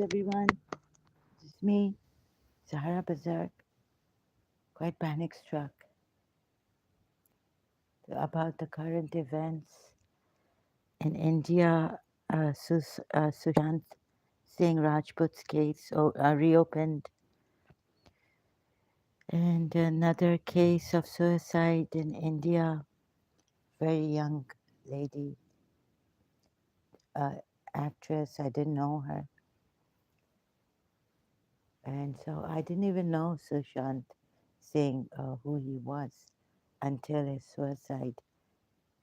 everyone. It's me, Zahra Berserk, quite panic struck about the current events in India. Sushant Singh Rajput's case reopened, and another case of suicide in India. Very young lady, uh, actress. I didn't know her, and so I didn't even know Sushant Singh who he was until his suicide.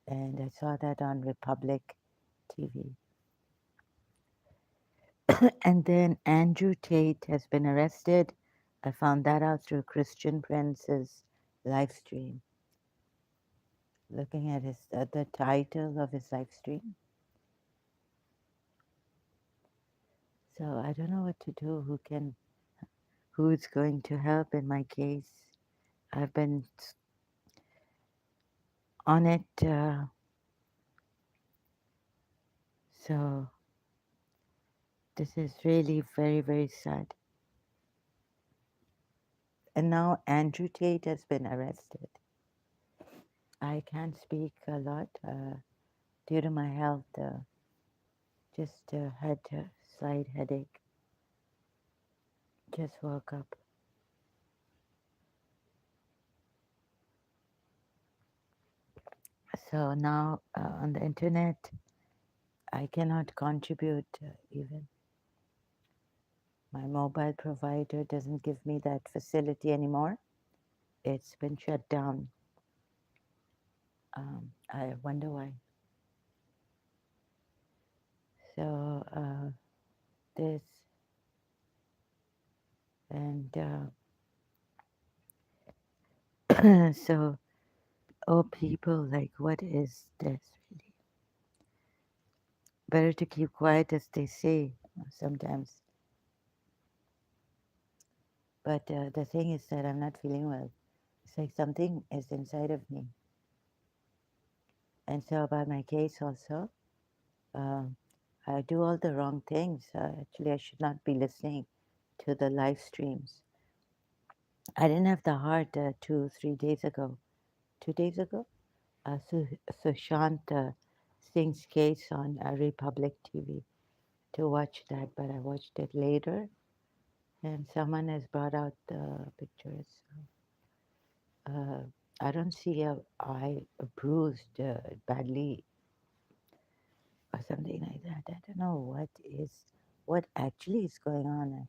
And I saw that on Republic TV. And then Andrew Tate has been arrested. I found that out through Christian Prince's live stream. Looking at the title of his live stream. So I don't know what to do. Who's going to help in my case? I've been on it. So this is really very, very sad. And now Andrew Tate has been arrested. I can't speak a lot due to my health. Just had a slight headache. Just woke up. So now on the internet, I cannot contribute even. My mobile provider doesn't give me that facility anymore. It's been shut down. I wonder why. So this and so, oh, people, like, what is this really? Better to keep quiet, as they say sometimes. But the thing is that I'm not feeling well. It's like something is inside of me. And so, about my case also, um, I do all the wrong things. Actually, I should not be listening to the live streams. I didn't have the heart 3 days ago. 2 days ago? Sushant Singh's case on Republic TV to watch that, but I watched it later, and someone has brought out the pictures. Uh, I don't see a eye bruised badly or something like that. I don't know what actually is going on.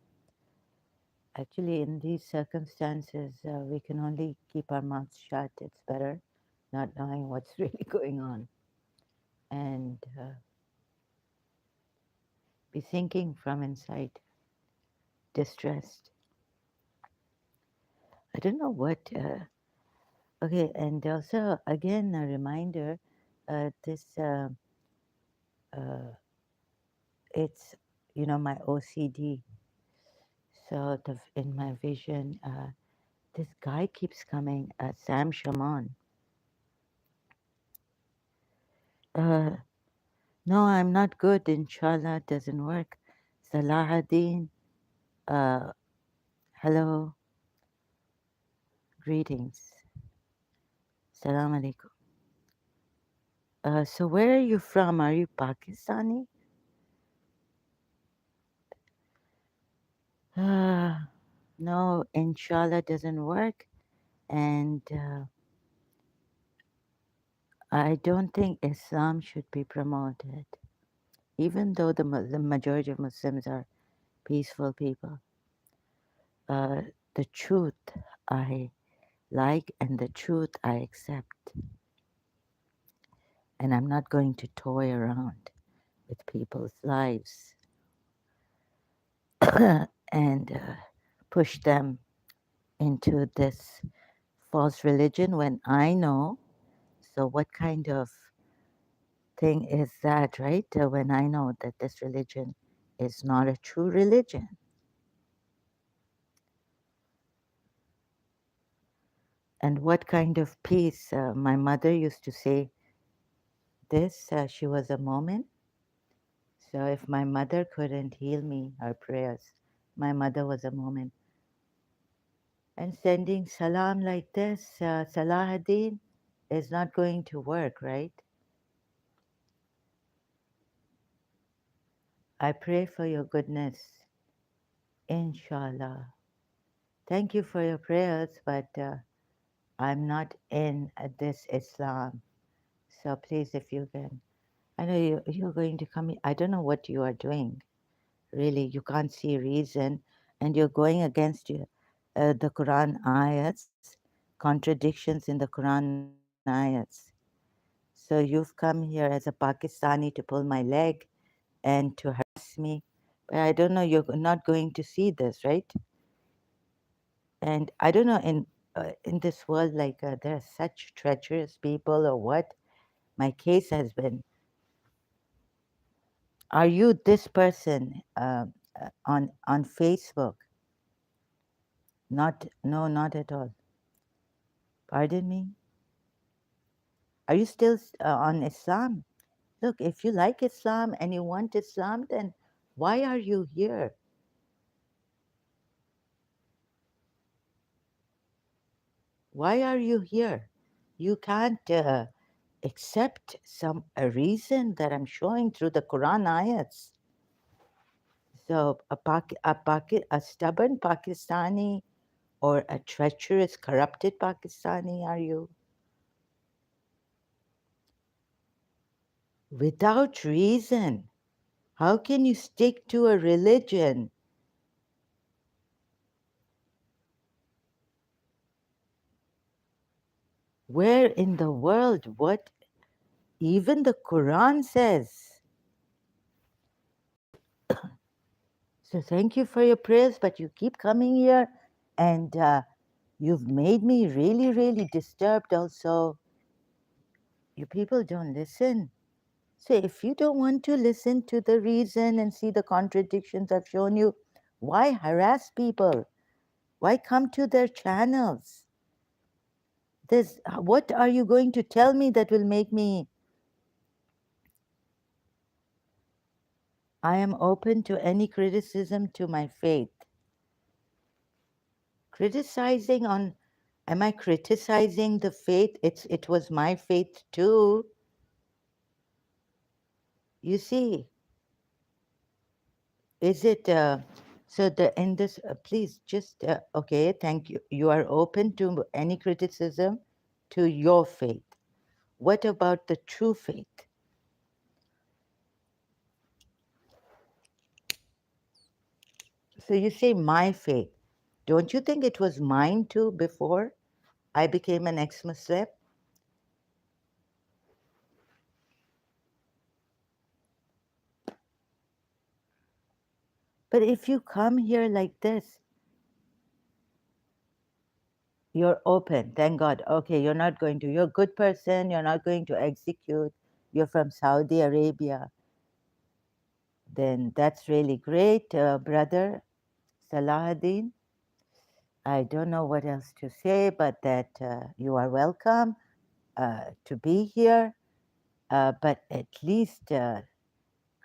Actually, in these circumstances, we can only keep our mouths shut. It's better not knowing what's really going on and be thinking from inside, distressed. I don't know what. Okay, and also again a reminder. This uh, it's my OCD. So in my vision, this guy keeps coming, Sam Shaman. Uh, no, I'm not good. Inshallah, doesn't work. Salahuddin, uh, hello, greetings. Salam alaikum. So where are you from? Are you Pakistani? Uh, no, inshallah doesn't work. And I don't think Islam should be promoted, even though the majority of Muslims are peaceful people. Uh, the truth I like and the truth I accept. And I'm not going to toy around with people's lives and push them into this false religion when I know. So, what kind of thing is that, right? When I know that this religion is not a true religion. And what kind of peace? My mother used to say this, she was a Mormon. So if my mother couldn't heal me, her prayers, my mother was a moment. And sending salam like this, Salahuddin, is not going to work, right? I pray for your goodness, inshallah. Thank you for your prayers, but I'm not in this Islam. So please, if you can, I know you're going to come. I don't know what you are doing. Really, you can't see reason, and you're going against the Quran ayats, contradictions in the Quran ayats. So you've come here as a Pakistani to pull my leg and to harass me. But I don't know, you're not going to see this, right? And I don't know, in this world, like there are such treacherous people or what. My case has been, are you this person on Facebook? Not, no, not at all. Pardon me? Are you still on Islam? Look, if you like Islam and you want Islam, then why are you here? Why are you here? You can't accept some a reason that I'm showing through the Quran ayats. So a stubborn Pakistani or a treacherous, corrupted Pakistani are you? Without reason. How can you stick to a religion? Where in the world, what even the Quran says? So thank you for your prayers, but you keep coming here and you've made me really, really disturbed also. You people don't listen. So if you don't want to listen to the reason and see the contradictions I've shown you, why harass people? Why come to their channels? What are you going to tell me that will make me? I am open to any criticism to my faith. Criticizing on, am I criticizing the faith? It was my faith too. You see, is it so the in this please just okay, thank you. You are open to any criticism to your faith. What about the true faith? So you say my faith. Don't you think it was mine too before I became an ex-Muslim? But if you come here like this, you're open, thank God. Okay, you're not going to, you're a good person, you're not going to execute, you're from Saudi Arabia. Then that's really great, brother Salahuddin. I don't know what else to say, but that you are welcome to be here. But at least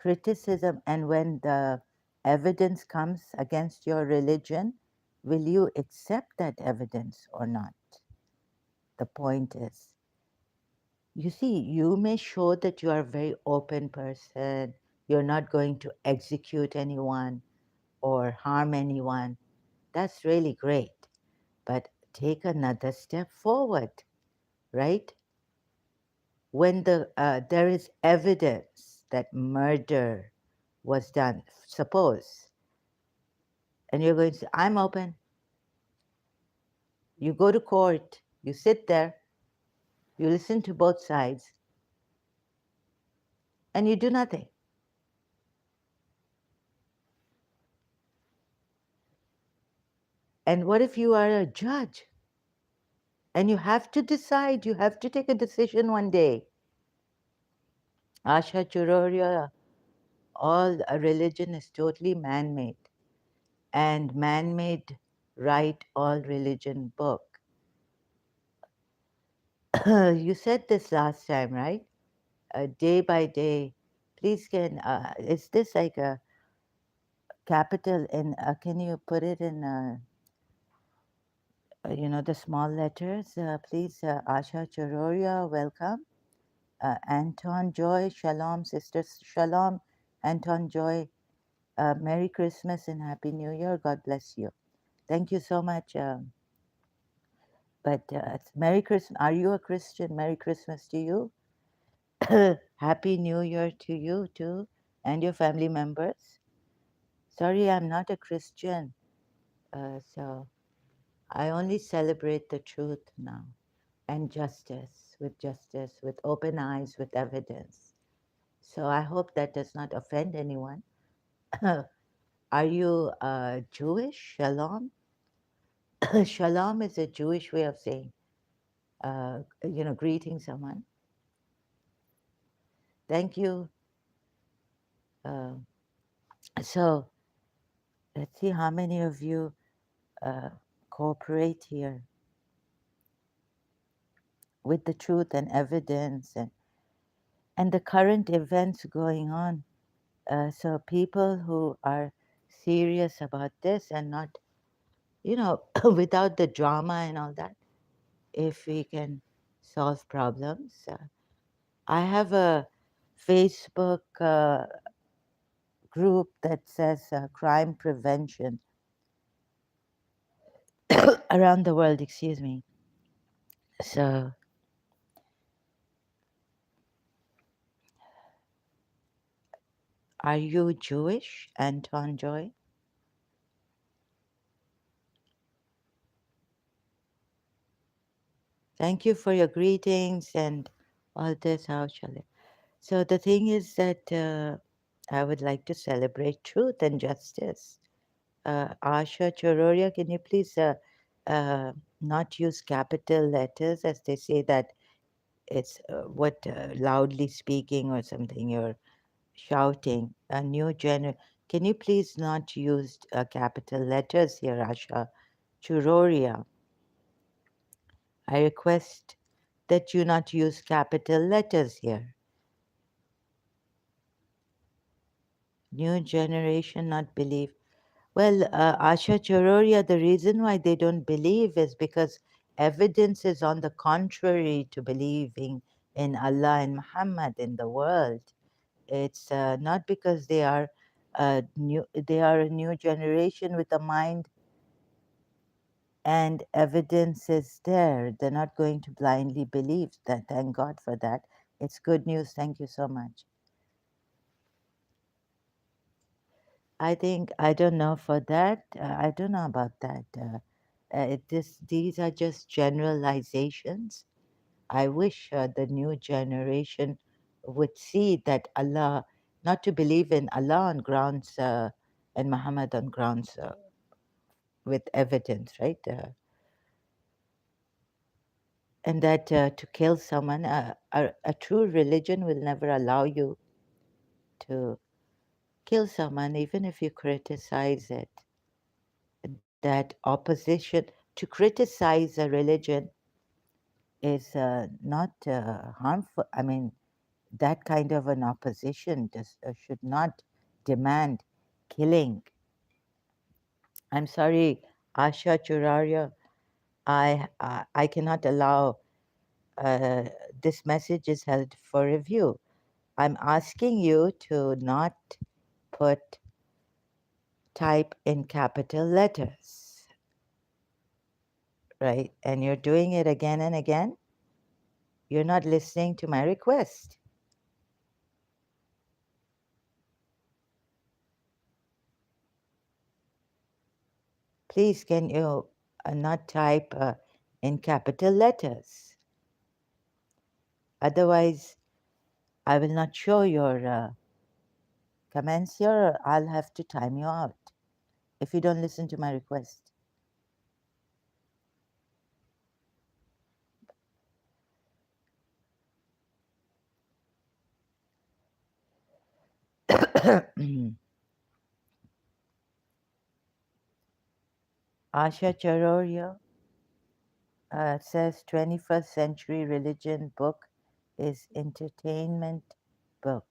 criticism, and when the evidence comes against your religion, will you accept that evidence or not? The point is, you see, you may show that you are a very open person, you're not going to execute anyone or harm anyone. That's really great. But take another step forward, right? When there is evidence that murder was done, suppose, and you're going to say, I'm open. You go to court, you sit there, you listen to both sides, and you do nothing. And what if you are a judge and you have to decide, you have to take a decision one day? Asha Churoria, all a religion is totally man made, and man made write all religion book. You said this last time, right? Day by day. Please can, is this like a capital in, can you put it in, the small letters? Please, Asha Chororia, welcome. Anton Joy, Shalom, sisters, Shalom. Anton Joy, Merry Christmas and Happy New Year. God bless you. Thank you so much. But it's Merry Christmas. Are you a Christian? Merry Christmas to you. Happy New Year to you too and your family members. Sorry, I'm not a Christian. So I only celebrate the truth now and justice, with open eyes, with evidence. So I hope that does not offend anyone. Are you Jewish? Shalom? Shalom is a Jewish way of saying, greeting someone. Thank you. Uh, so let's see how many of you uh, cooperate here with the truth and evidence and the current events going on. So people who are serious about this and not, without the drama and all that, if we can solve problems. I have a Facebook group that says crime prevention around the world, excuse me. So, are you Jewish, Anton Joy? Thank you for your greetings and all this. How shall I? So, the thing is that I would like to celebrate truth and justice. Asha Chororia, can you please uh, not use capital letters as they say that it's loudly speaking or something you're shouting. A new gener. Can you please not use capital letters here, Asha Chororia? I request that you not use capital letters here. New generation not believe. Well, Asha Chororia, the reason why they don't believe is because evidence is on the contrary to believing in Allah and Muhammad in the world. It's not because they are a new generation with a mind and evidence is there. They're not going to blindly believe that. Thank God for that. It's good news. Thank you so much. I think I don't know for that. I don't know about that. These are just generalizations. I wish the new generation would see that Allah, not to believe in Allah on grounds and Muhammad on grounds with evidence, right? And that to kill someone, a true religion will never allow you to kill someone, even if you criticize it. That opposition, to criticize a religion is not harmful. I mean, that kind of an opposition should not demand killing. I'm sorry, Asha Churaria, I cannot allow uh, this message is held for review. I'm asking you to not put type in capital letters, right? And you're doing it again and again. You're not listening to my request. Please, can you not type in capital letters? Otherwise, I will not show your comments here, or I'll have to time you out if you don't listen to my request. Asha Charoria says 21st century religion book is entertainment book.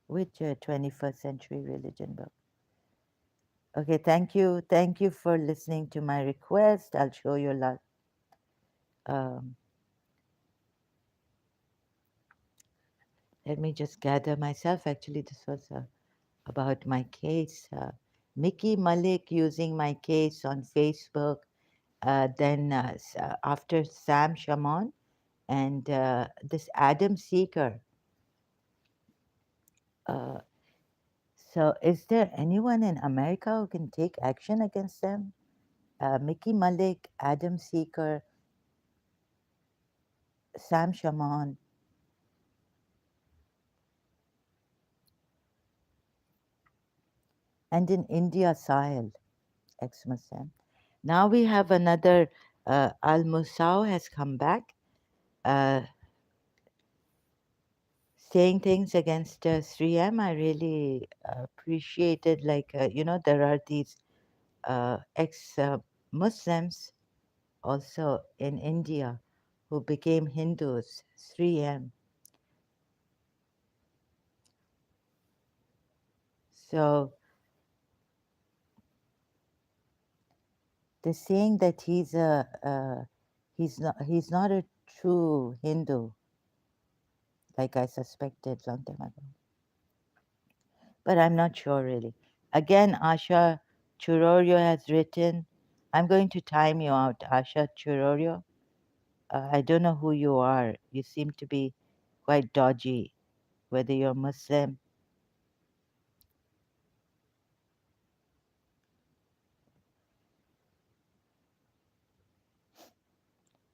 Which 21st century religion book? Okay, thank you. Thank you for listening to my request. I'll show you a lot. Um, Let me just gather myself. Actually, this was about my case. Mickey Malik using my case on Facebook. Then after Sam Shaman and this Adam Seeker. Uh, so, is there anyone in America who can take action against them? Mickey Malik, Adam Seeker, Sam Shaman, and in India, Sahil, ex-Muslim. Now we have another, Al Musau has come back, uh, saying things against 3M. I really appreciated, like, there are these ex-Muslims also in India who became Hindus, 3M. So they're saying that he's not a true Hindu, like I suspected long time ago. But I'm not sure really. Again, Asha Churorio has written. I'm going to time you out, Asha Churorio. I don't know who you are. You seem to be quite dodgy, whether you're Muslim.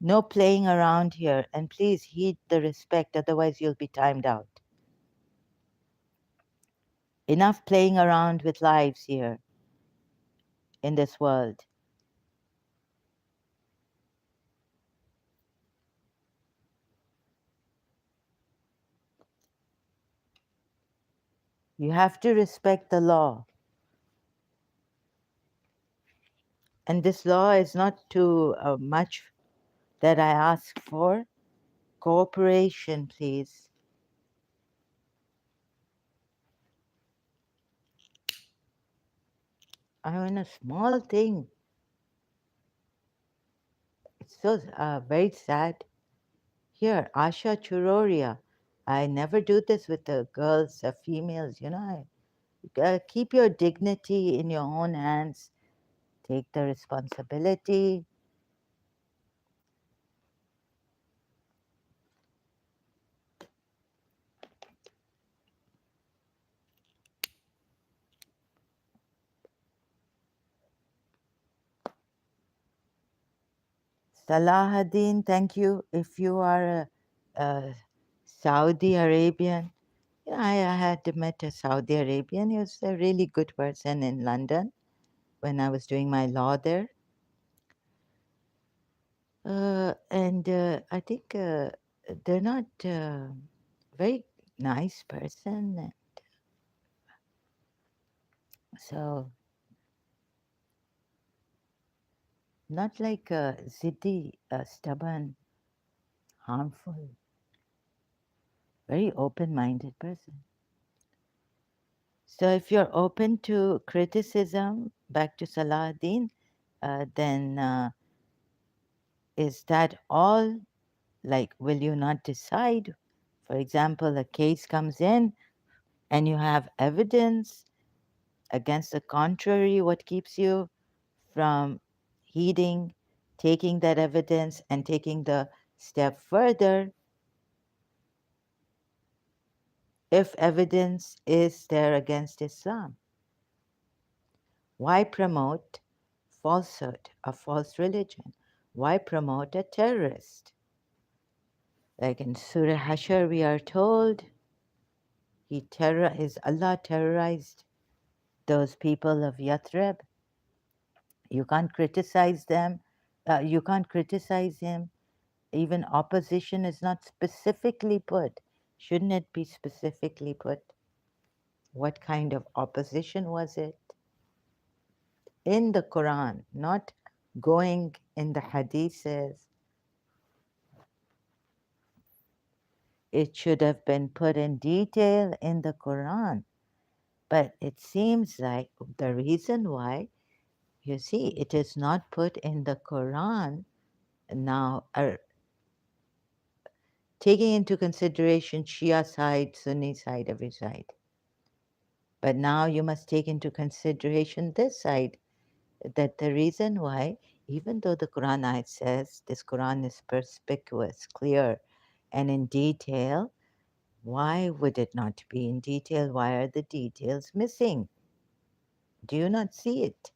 No playing around here, and please heed the respect, otherwise, you'll be timed out. Enough playing around with lives here in this world. You have to respect the law. And this law is not too much that I ask for. Cooperation, please. I mean, a small thing. It's so very sad. Here, Asha Churoria. I never do this with the girls, females, keep your dignity in your own hands. Take the responsibility. Salahuddin, thank you. If you are a Saudi Arabian, yeah, I had met a Saudi Arabian. He was a really good person in London when I was doing my law there. And I think they're not very nice person. So not like a ziddy, stubborn, harmful, very open-minded person. So if you're open to criticism, back to Salahuddin, then is that all? Like, will you not decide? For example, a case comes in and you have evidence against the contrary. What keeps you from heeding, taking that evidence and taking the step further if evidence is there against Islam? Why promote falsehood, a false religion? Why promote a terrorist? Like in Surah Hashar, we are told Allah terrorized those people of Yathrib. You can't criticize them. You can't criticize him. Even opposition is not specifically put. Shouldn't it be specifically put? What kind of opposition was it? In the Quran, not going in the hadiths. it should have been put in detail in the Quran. But it seems like the reason why, you see, it is not put in the Quran now, taking into consideration Shia side, Sunni side, every side. But now you must take into consideration this side, that the reason why, even though the Quran ayat says this Quran is perspicuous, clear, and in detail, why would it not be in detail? Why are the details missing? Do you not see it?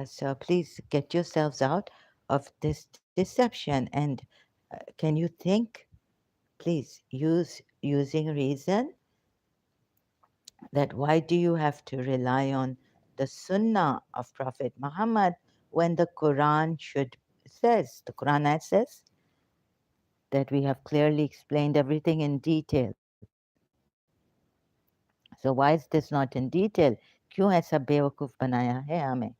So please get yourselves out of this deception. And can you think? Please using reason, that why do you have to rely on the Sunnah of Prophet Muhammad when the Quran the Quran ayat says that we have clearly explained everything in detail. So why is this not in detail? क्यों ऐसा बेवकूफ बनाया है हमें?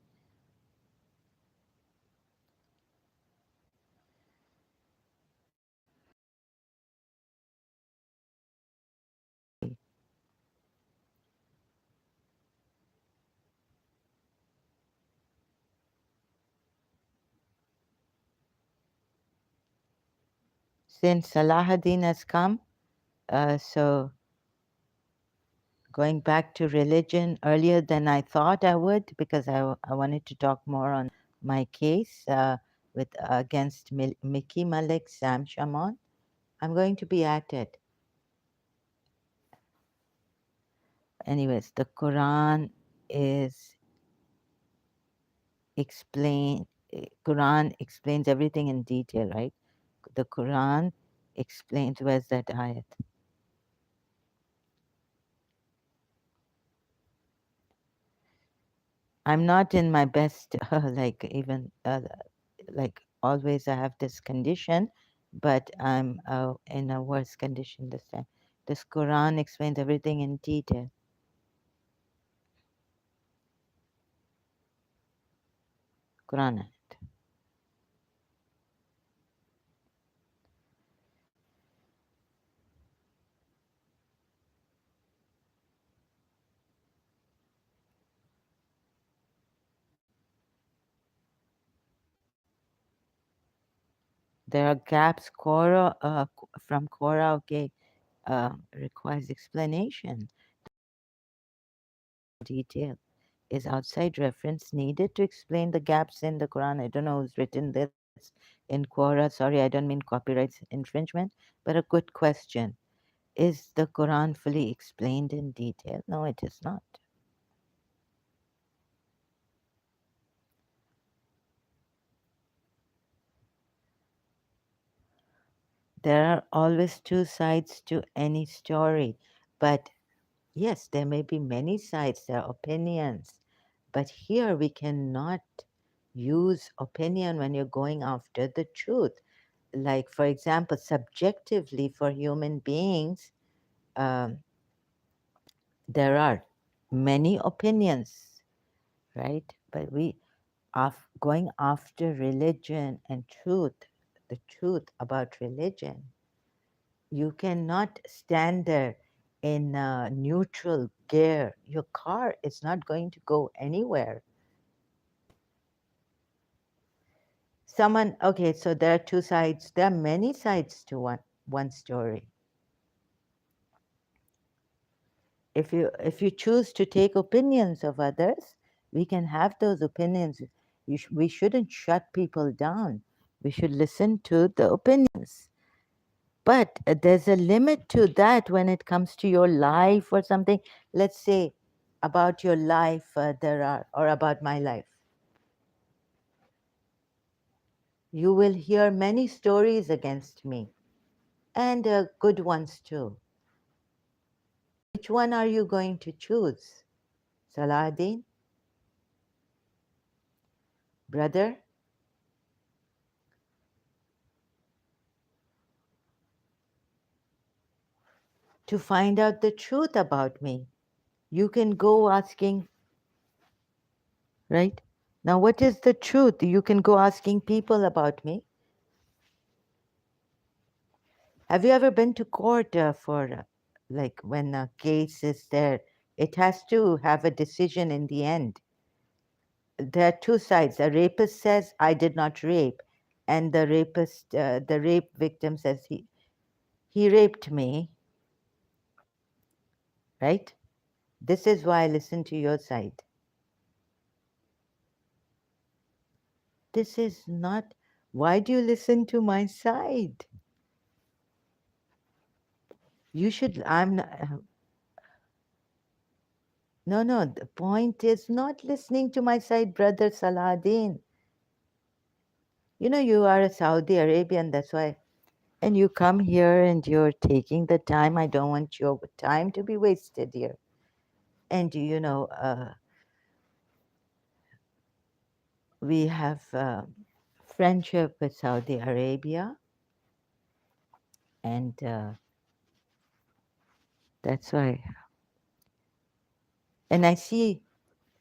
Since Salahuddin has come, so going back to religion earlier than I thought I would, because I wanted to talk more on my case with against Mickey Malik, Sam Shaman. I'm going to be at it. Anyways, the Quran is explain. Quran explains everything in detail, right? The Quran explains. Where's that ayat? I'm not in my best, like even like always. I have this condition, but I'm in a worse condition this time. This Quran explains everything in detail. Quran. There are gaps. From Quora, okay, requires explanation. Detail is outside reference needed to explain the gaps in the Quran. I don't know who's written this in Quora. Sorry, I don't mean copyright infringement, but a good question. Is the Quran fully explained in detail? No, it is not. There are always two sides to any story, but yes, there may be many sides, there are opinions, but here we cannot use opinion when you're going after the truth. Like, for example, subjectively for human beings, um, there are many opinions, right? But going after religion and truth, the truth about religion, you cannot stand there in a neutral gear. Your car is not going to go anywhere. Okay, so there are two sides. There are many sides to one story. If you choose to take opinions of others, we can have those opinions. We shouldn't shut people down. We should listen to the opinions. But there's a limit to that when it comes to your life or something. Let's say about your life, or about my life. You will hear many stories against me, and good ones too. Which one are you going to choose? Salahuddin, brother? To find out the truth about me. You can go asking, right? Now, what is the truth? You can go asking people about me. Have you ever been to court for, like, when a case is there? It has to have a decision in the end. There are two sides. A rapist says, I did not rape. And the rape victim says, he raped me, right? This is why I listen to your side. This is not, why do you listen to my side? You should, I'm not, no, no, the point is not listening to my side, brother Salahuddin. You know, you are a Saudi Arabian, that's why. And you come here and you're taking the time. I don't want your time to be wasted here. And, we have friendship with Saudi Arabia. And that's why. And I see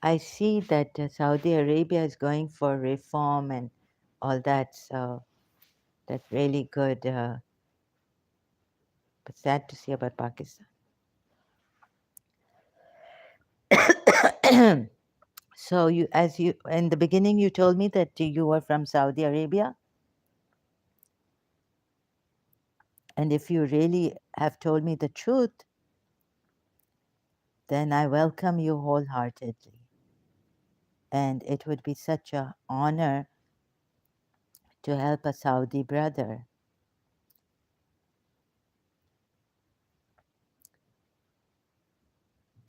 that Saudi Arabia is going for reform and all that. So that's really good. But sad to see about Pakistan. So as you in the beginning, you told me that you were from Saudi Arabia, and if you really have told me the truth, then I welcome you wholeheartedly. And it would be such an honor to help a Saudi brother.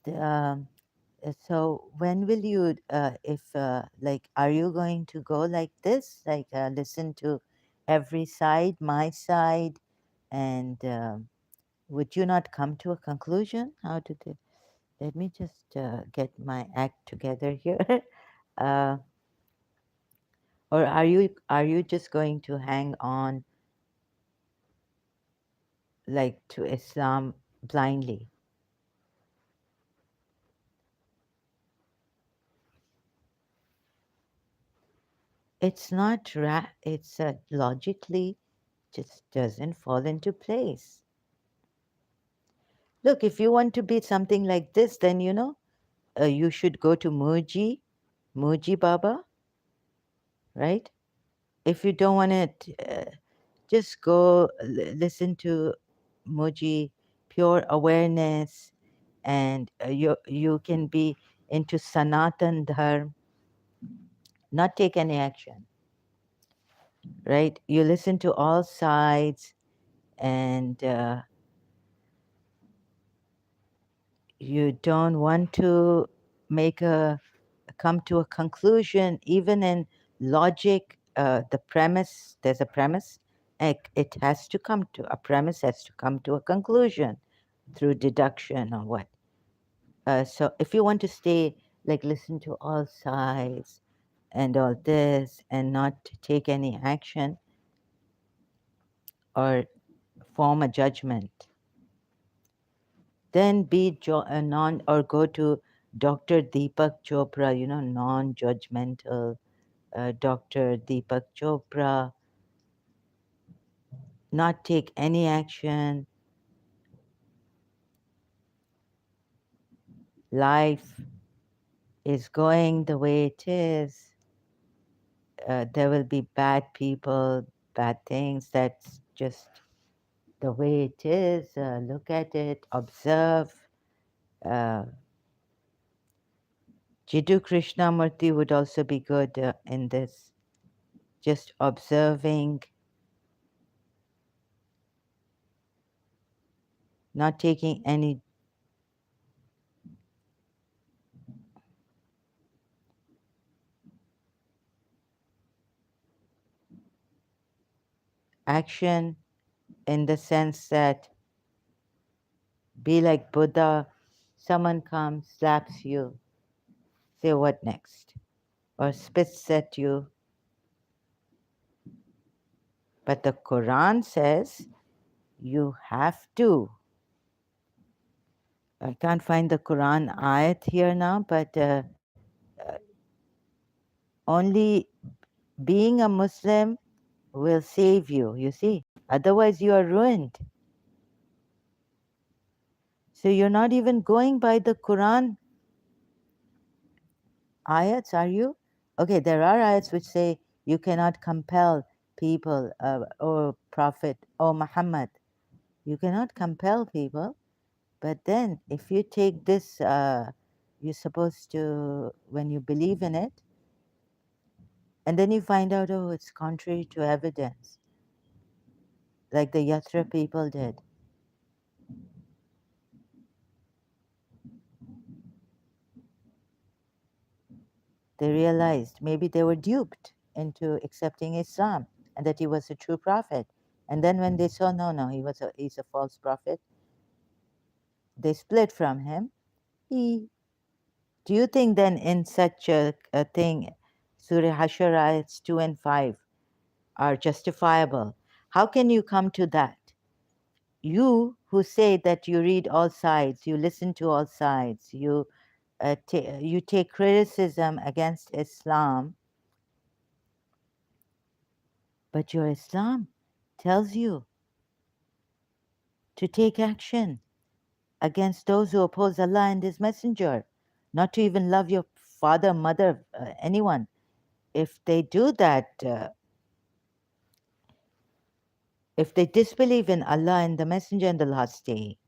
The, so when will you, if like, are you going to go like this, like listen to every side, my side, and would you not come to a conclusion? How to do? Let me just get my act together here. uh, or are you just going to hang on like to Islam blindly? It's not it's logically just doesn't fall into place. Look, if you want to be something like this, then you should go to Muji Baba, right? If you don't want it, just go listen to Muji, pure awareness, and you can be into Sanatan Dharma, not take any action, right? You listen to all sides, and you don't want to make a come to a conclusion, even in logic. The premise, there's a premise, it has to come to a premise, has to come to a conclusion through deduction or what. So if you want to stay, like, listen to all sides and all this and not take any action or form a judgment, then be non or go to Dr. Deepak Chopra, non-judgmental Dr. Deepak Chopra, not take any action. Life is going the way it is. There will be bad people, bad things. That's just the way it is. Look at it, observe. Uh, Jiddu Krishnamurti would also be good in this, just observing, not taking any action in the sense that be like Buddha, someone comes, slaps you, say what next? Or spits at you. But the Quran says you have to. I can't find the Quran ayat here now, but only being a Muslim will save you, you see. Otherwise, you are ruined. So you're not even going by the Quran ayats, are you? Okay, there are ayats which say you cannot compel people, or Prophet, or Muhammad. You cannot compel people. But then, if you take this, you're supposed to, when you believe in it, and then you find out, oh, it's contrary to evidence, like the Yatra people did. They realized maybe they were duped into accepting Islam and that he was a true prophet. And then when they saw, no, no, he's a false prophet, they split from him. He, do you think then in such a thing, Surah Hashar ayats 2 and 5 are justifiable? How can you come to that? You who say that you read all sides, you listen to all sides, you take criticism against Islam, but your Islam tells you to take action against those who oppose Allah and His Messenger, not to even love your father, mother, anyone. If they do that, if they disbelieve in Allah and the Messenger and the last day,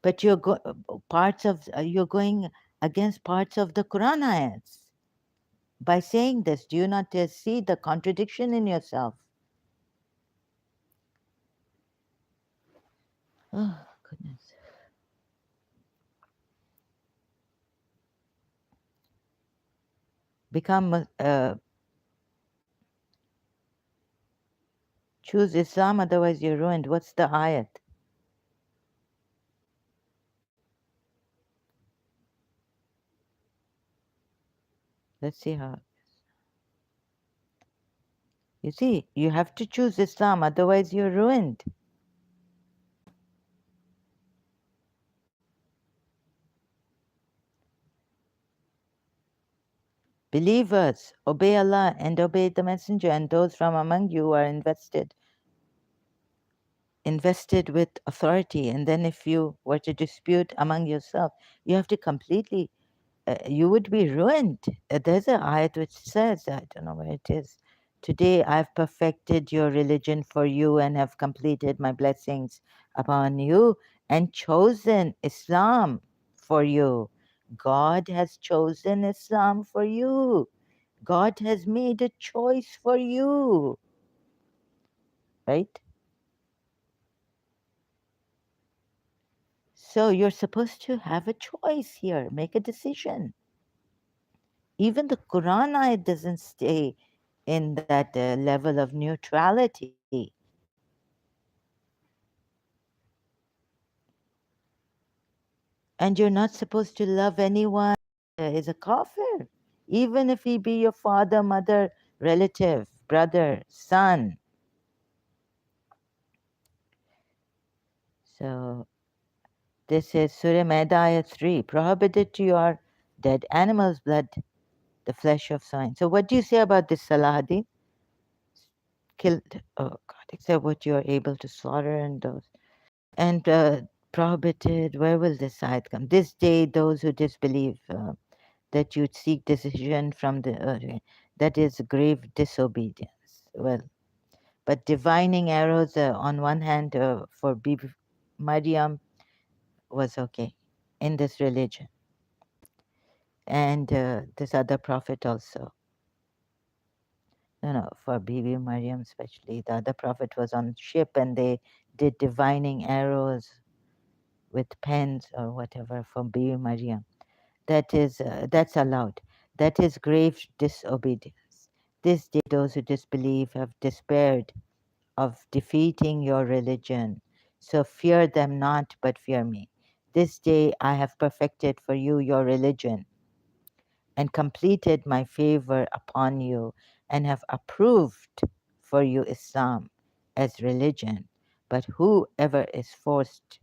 but you're going against parts of the Quran ayats by saying this. Do you not see the contradiction in yourself? Oh goodness. Become choose Islam, otherwise you're ruined. What's the ayat? Let's see how. You see, you have to choose Islam, otherwise you're ruined. Believers, obey Allah and obey the Messenger, and those from among you who are invested with authority. And then if you were to dispute among yourself, you have to completely, you would be ruined. There's an ayat which says, I don't know where it is, today I've perfected your religion for you and have completed my blessings upon you and chosen Islam for you. God has chosen Islam for you. God has made a choice for you, right? So you're supposed to have a choice here, make a decision. Even the Quran ayat doesn't stay in that level of neutrality. And you're not supposed to love anyone is a kafir, even if he be your father, mother, relative, brother, son. So this is Surah Maida ayat 3. Prohibited to your dead animals' blood, the flesh of swine. So what do you say about this Salahadi? Killed, oh God, except what you are able to slaughter and those. And prohibited, where will this ayat come? This day, those who disbelieve that you'd seek decision from the that is grave disobedience. Well, but divining arrows on one hand for Bibi Maryam was okay in this religion, and this other prophet also. No, no, for Bibi Maryam especially. The other prophet was on ship and they did divining arrows with pens or whatever for Bibi Maryam. That's allowed. That is grave disobedience. This day those who disbelieve have despaired of defeating your religion. So fear them not, but fear me. This day I have perfected for you your religion and completed my favor upon you and have approved for you Islam as religion. But whoever is forced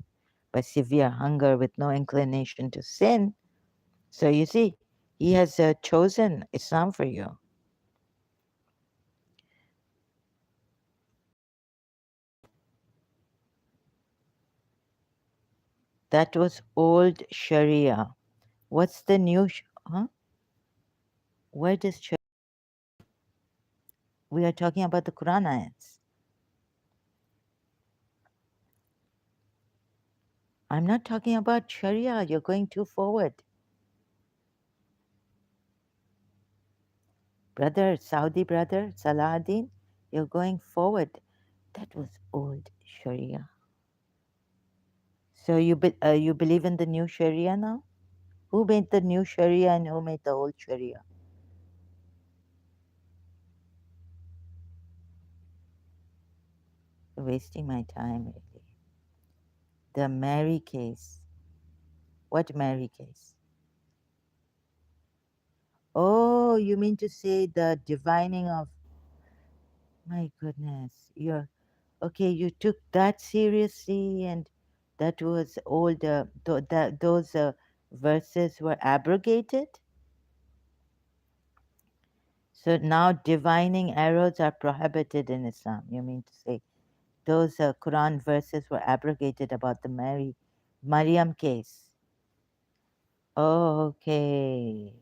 by severe hunger with no inclination to sin, so you see, he has chosen Islam for you. That was old Sharia. What's the new? Huh? Where does we are talking about the Quran ayats? I'm not talking about Sharia. You're going too forward. Brother, Saudi brother, Salahuddin, you're going forward. That was old Sharia. So you believe in the new Sharia now? Who made the new Sharia and who made the old Sharia? You're wasting my time, really. The Mary case. What Mary case? Oh, you mean to say the divining of. My goodness, you're okay. You took that seriously, and that was old. That those verses were abrogated. So now divining arrows are prohibited in Islam. You mean to say those Quran verses were abrogated about the Maryam case? Oh, okay.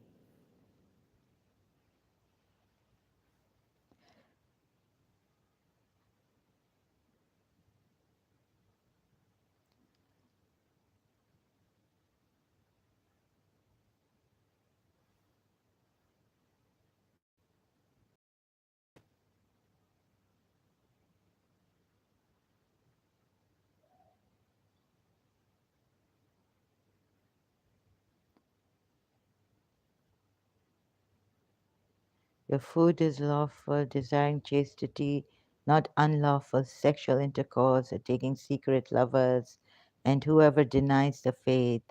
Your food is lawful, desiring chastity, not unlawful sexual intercourse or taking secret lovers, and whoever denies the faith,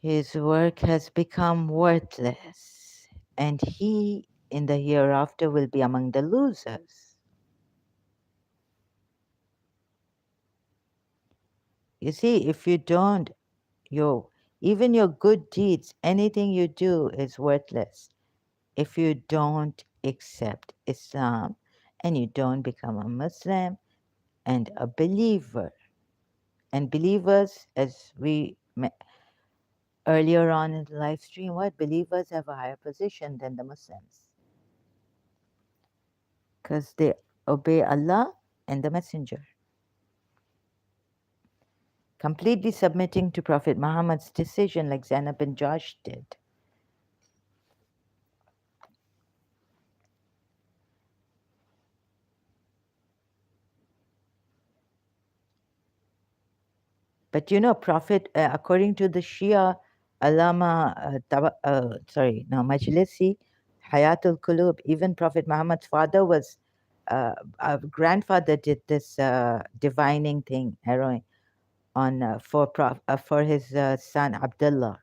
his work has become worthless, and he in the hereafter will be among the losers. You see, if you don't, your even your good deeds, anything you do is worthless if you don't accept Islam and you don't become a Muslim and a believer. And believers, as we earlier on in the live stream, what believers have a higher position than the Muslims because they obey Allah and the Messenger, completely submitting to Prophet Muhammad's decision, like Zainab bin Josh did. But you know, Prophet, according to the Shia, Majlisi, Hayatul Qulub, even Prophet Muhammad's father was, grandfather did this divining thing, heroin, on for his son Abdullah.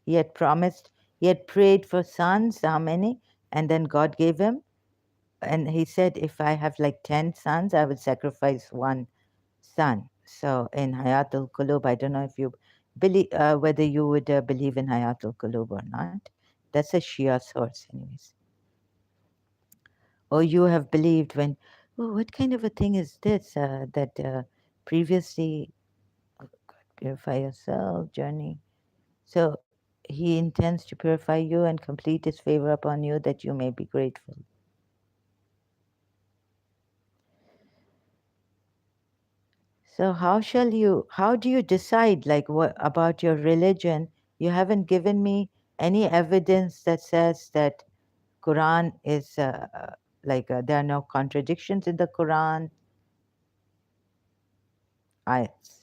He had promised, he had prayed for sons, how many? And then God gave him, and he said, if I have like 10 sons, I will sacrifice one son. So in Hayatul Qulub, I don't know if you believe whether you would believe in Hayatul Qulub or not. That's a Shia source, anyways. Or you have believed when, oh, what kind of a thing is this that previously, oh God, purify yourself, journey. So he intends to purify you and complete his favor upon you that you may be grateful. So how do you decide like what about your religion? You haven't given me any evidence that says that Quran is there are no contradictions in the Quran ayats.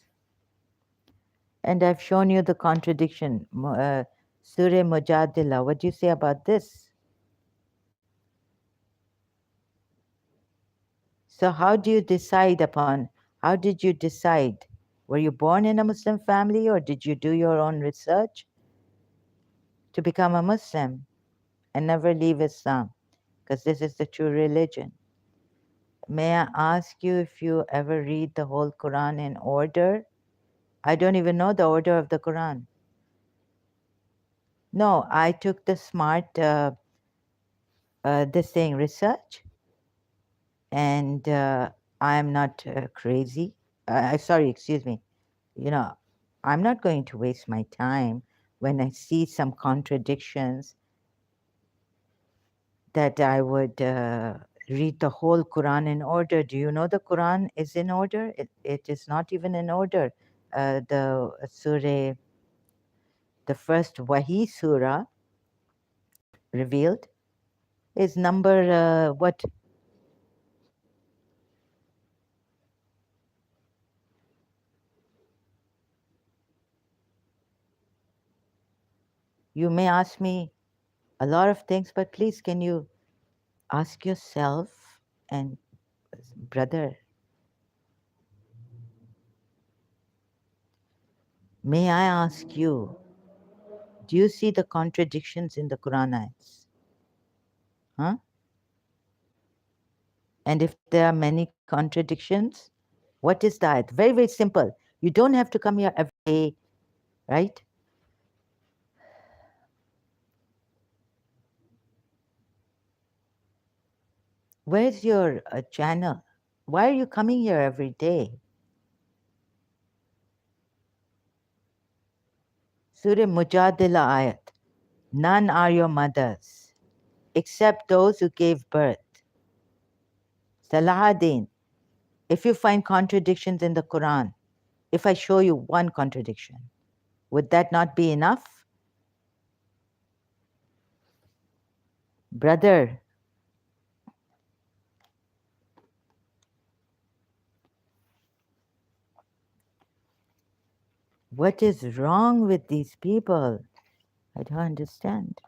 And I've shown you the contradiction. Surah Mujadila. What do you say about this? So how did you decide? Were you born in a Muslim family or did you do your own research to become a Muslim and never leave Islam? Because this is the true religion. May I ask you if you ever read the whole Quran in order? I don't even know the order of the Quran. No, I took the smart, this thing, research, and I'm not crazy. sorry, excuse me. You know, I'm not going to waste my time when I see some contradictions that I would read the whole Quran in order. Do you know the Quran is in order? It is not even in order. The surah, the first Wahi surah revealed is number what? You may ask me a lot of things, but please, can you ask yourself and brother, may I ask you, do you see the contradictions in the Quran ayats? Huh? And if there are many contradictions, what is that? Very, very simple. You don't have to come here every day, right? Where's your channel? Why are you coming here every day? Surah Mujadila ayat. None are your mothers, except those who gave birth. Salahuddin, if you find contradictions in the Quran, if I show you one contradiction, would that not be enough? Brother, what is wrong with these people? I don't understand.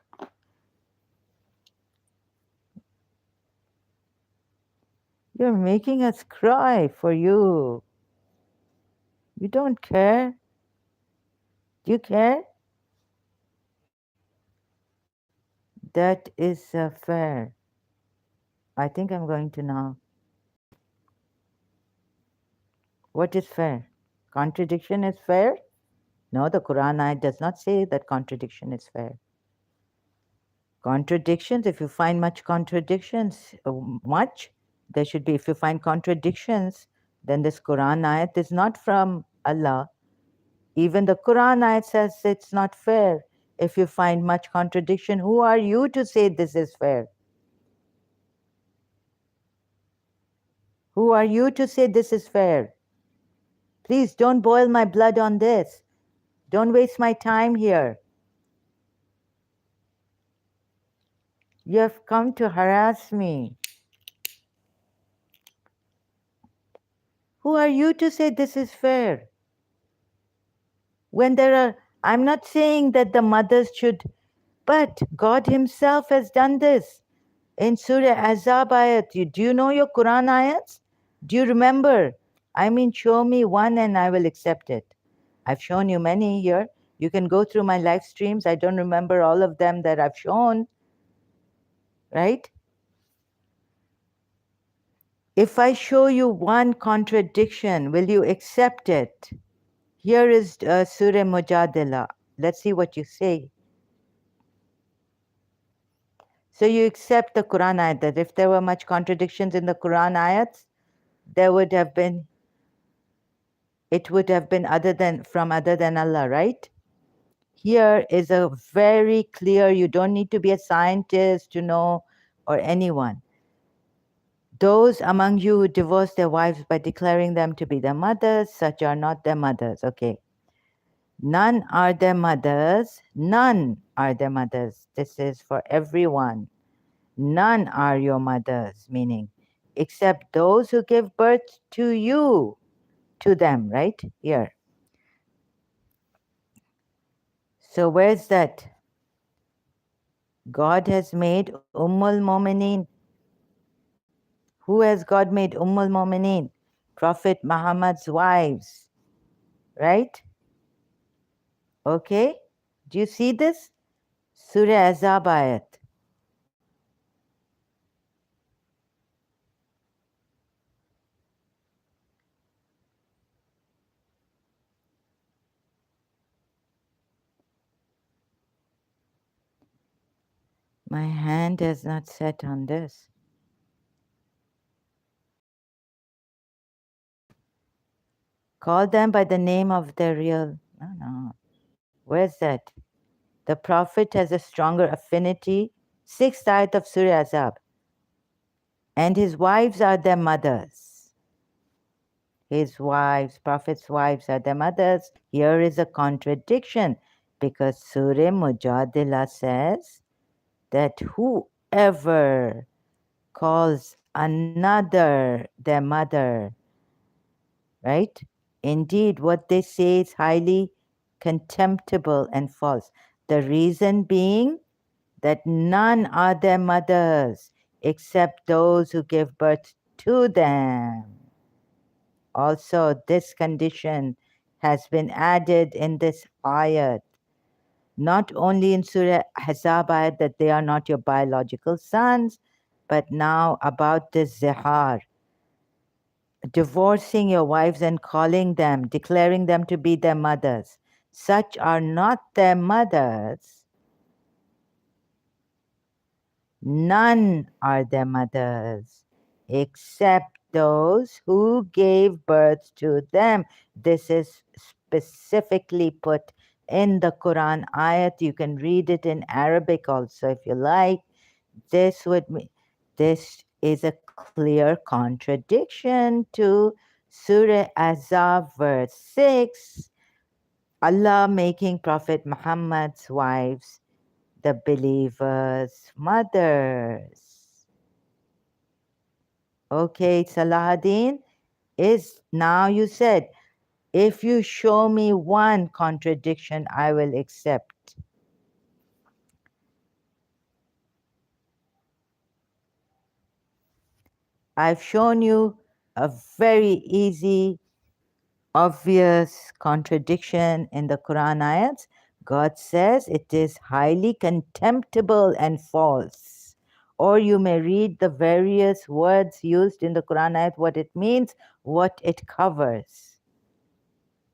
You're making us cry for you. You don't care? Do you care? That is fair. I think I'm going to now. What is fair? Contradiction is fair? No, the Quran ayat does not say that contradiction is fair. Contradictions, if you find much contradictions, there should be. If you find contradictions, then this Quran ayat is not from Allah. Even the Quran ayat says it's not fair. If you find much contradiction, who are you to say this is fair? Who are you to say this is fair? Please don't boil my blood on this. Don't waste my time here. You have come to harass me. Who are you to say this is fair? When there are, I'm not saying that the mothers should, but God Himself has done this. In Surah Azab ayat, do you know your Quran ayats? Do you remember? I mean, show me one and I will accept it. I've shown you many here. You can go through my live streams. I don't remember all of them that I've shown, right? If I show you one contradiction, will you accept it? Here is Surah Mujadila. Let's see what you say. So you accept the Quran ayat that if there were much contradictions in the Quran ayats, there would have been, it would have been other than Allah, right? Here is a very clear, you don't need to be a scientist to know, or anyone. Those among you who divorce their wives by declaring them to be their mothers, such are not their mothers. Okay. None are their mothers. None are their mothers. This is for everyone. None are your mothers, meaning except those who give birth to you, to them, right? Here. So where's that? God has made Ummul Mumineen. Who has God made Ummul Mumineen? Prophet Muhammad's wives, right? Okay? Do you see this? Surah Azab ayat. My hand has not set on this. Call them by the name of their real. No, no. Where's that? The Prophet has a stronger affinity. 6th ayat of Surah Azab. And his wives are their mothers. His wives, Prophet's wives are their mothers. Here is a contradiction because Surah Mujadila says that whoever calls another their mother, right? Indeed, what they say is highly contemptible and false. The reason being that none are their mothers except those who give birth to them. Also, this condition has been added in this ayat, not only in Surah Ahzab ayat that they are not your biological sons, but now about this zihar, divorcing your wives and calling them, declaring them to be their mothers. Such are not their mothers. None are their mothers except those who gave birth to them. This is specifically put in the Quran ayat. You can read it in Arabic also if you like. This would mean this is a clear contradiction to Surah Azab verse 6, Allah making Prophet Muhammad's wives the believers' mothers. Okay, Salahuddin, is now you said, if you show me one contradiction, I will accept. I've shown you a very easy, obvious contradiction in the Quran ayats. God says it is highly contemptible and false. Or you may read the various words used in the Quran ayat, what it means, what it covers,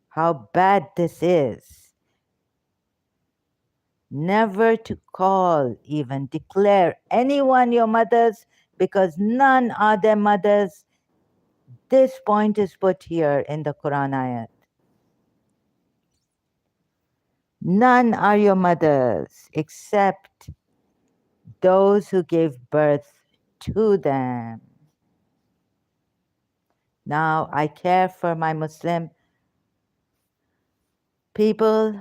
how bad this is. Never to call, even declare anyone your mothers, because none are their mothers. This point is put here in the Quran ayat. None are your mothers except those who gave birth to them. Now, I care for my Muslim people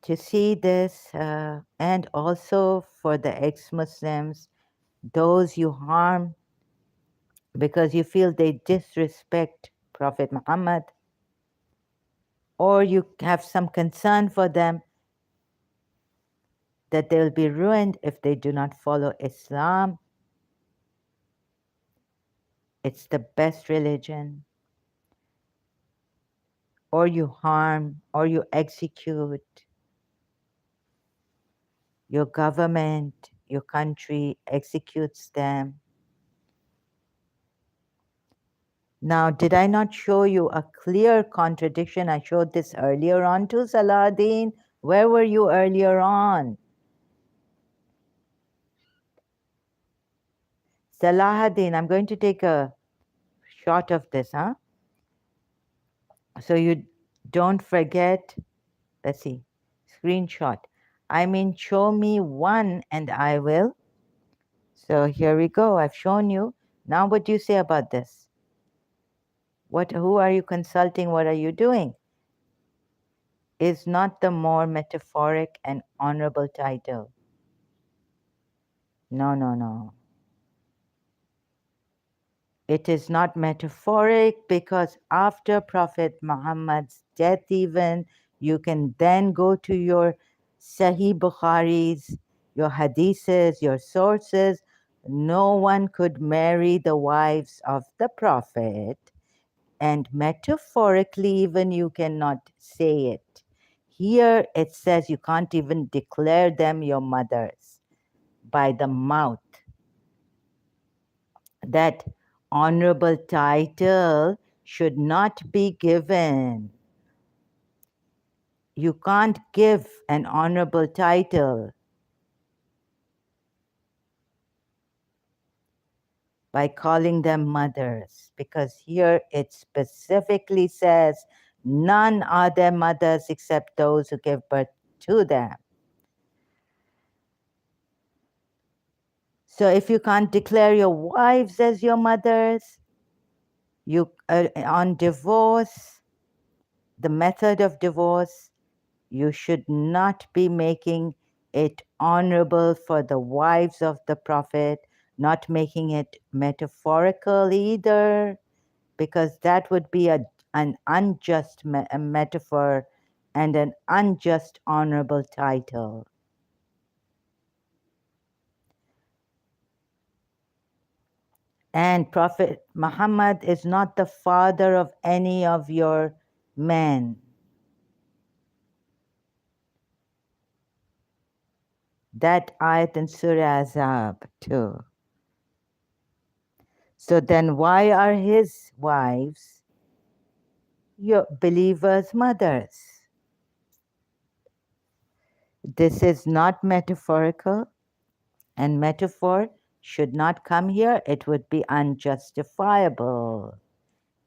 to see this, and also for the ex-Muslims, those you harm because you feel they disrespect Prophet Muhammad, or you have some concern for them that they'll be ruined if they do not follow Islam. It's the best religion. Or you harm, or you execute your government, your country executes them. Now, did I not show you a clear contradiction? I showed this earlier on too, Salahuddin. Where were you earlier on? Salahuddin, I'm going to take a shot of this, huh? So you don't forget. Let's see, screenshot. I mean, show me one and I will. So here we go. I've shown you. Now what do you say about this? Who are you consulting? What are you doing? Is not the more metaphoric and honorable title. No, no, no. It is not metaphoric because after Prophet Muhammad's death even, you can then go to your Sahih Bukharis, your hadiths, your sources. No one could marry the wives of the Prophet. And metaphorically even you cannot say it. Here it says you can't even declare them your mothers by the mouth. That honorable title should not be given. You can't give an honorable title. by calling them mothers, because here it specifically says none are their mothers except those who give birth to them. So if you can't declare your wives as your mothers, you on divorce, the method of divorce, you should not be making it honorable for the wives of the Prophet, not making it metaphorical either, because that would be an unjust a metaphor and an unjust honorable title. And Prophet Muhammad is not the father of any of your men. That ayat in Surah Azab too. So then why are his wives your believers' mothers? This is not metaphorical, and metaphor should not come here. It would be unjustifiable.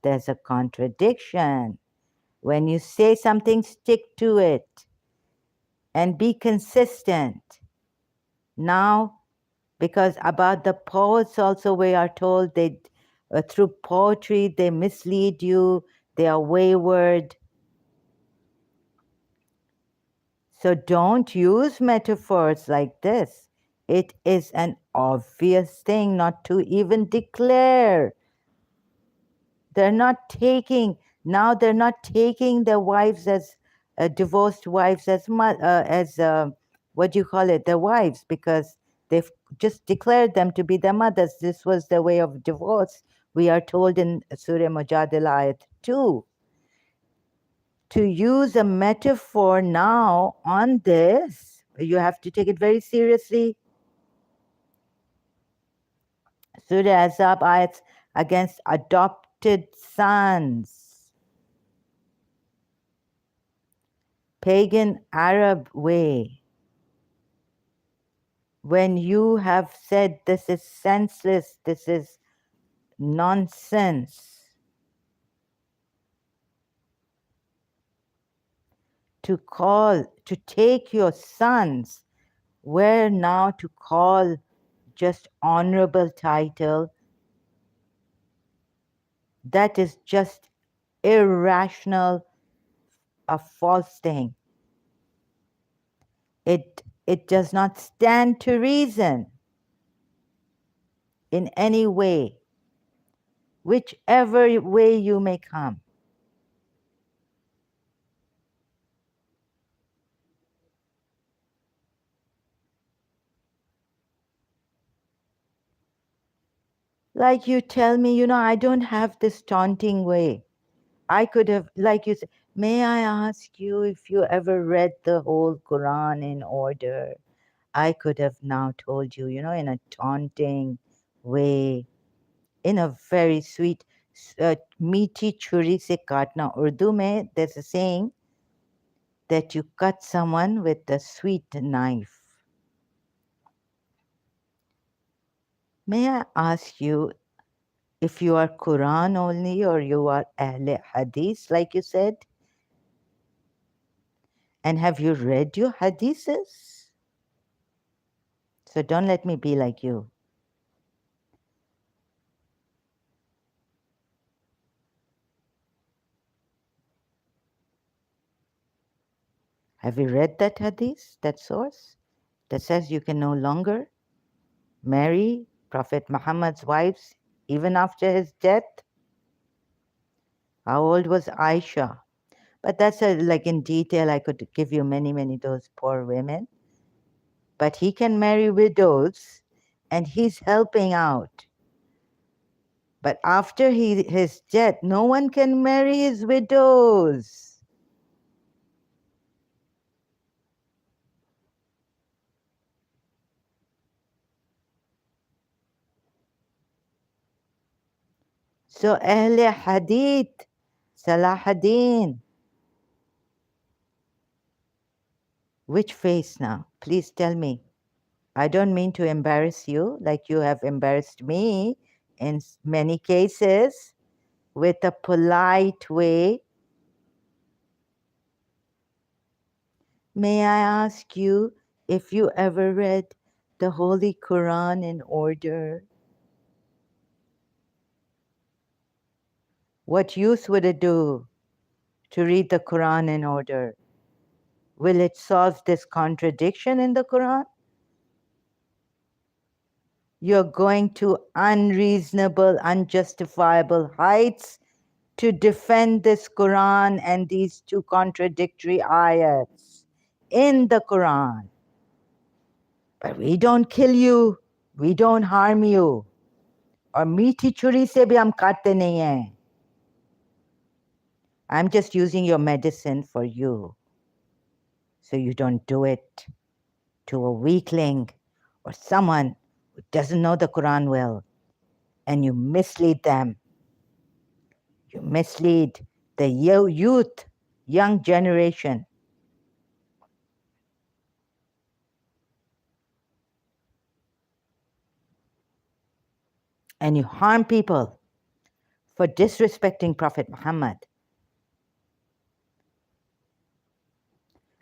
There's a contradiction. When you say something, stick to it and be consistent. Now, because about the poets also we are told they through poetry they mislead you, they are wayward. So don't use metaphors like this. It is an obvious thing not to even declare. They're not taking, now they're not taking their wives as divorced wives as what do you call it, their wives, because they've just declared them to be their mothers. This was their way of divorce. We are told in Surah Mujadila ayat 2. To use a metaphor now on this, you have to take it very seriously. Surah Azab ayats against adopted sons. Pagan Arab way. When you have said this is senseless, this is nonsense, to take your sons, where now to call just honorable title, that is just irrational, a false thing. It does not stand to reason in any way, whichever way you may come. Like you tell me, I don't have this taunting way. I could have, like you said, may I ask you if you ever read the whole Quran in order? I could have now told you, in a taunting way, in a very sweet, meaty churi se katna. Urdu mein, there's a saying that you cut someone with a sweet knife. May I ask you if you are Quran only or you are Ahle Hadith, like you said? And have you read your Hadiths? So don't let me be like you. Have you read that Hadith, that source, that says you can no longer marry Prophet Muhammad's wives even after his death? How old was Aisha? But that's like in detail, I could give you many, many those poor women. But he can marry widows and he's helping out. But after his death, no one can marry his widows. So Ahle Hadith, Salahuddin, which face now? Please tell me. I don't mean to embarrass you like you have embarrassed me. in many cases, with a polite way. May I ask you if you ever read the Holy Quran in order? What use would it do to read the Quran in order? Will it solve this contradiction in the Quran? You're going to unreasonable, unjustifiable heights to defend this Quran and these two contradictory ayats in the Quran. But we don't kill you, we don't harm you. और मीठी छुरी से भी हम काटते नहीं हैं. I'm just using your medicine for you, so you don't do it to a weakling or someone who doesn't know the Quran well, and you mislead them. You mislead the youth, young generation. And you harm people for disrespecting Prophet Muhammad.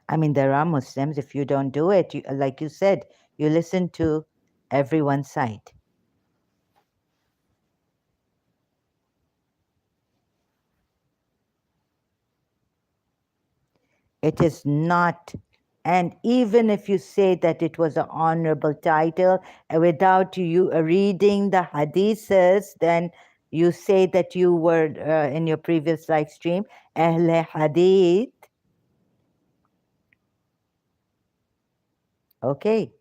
I mean, there are Muslims, if you don't do it, like you said, you listen to everyone's side. It is not, and even if you say that it was an honorable title, without you reading the hadiths, then you say that you were, in your previous live stream, Ahle Hadith. Okay.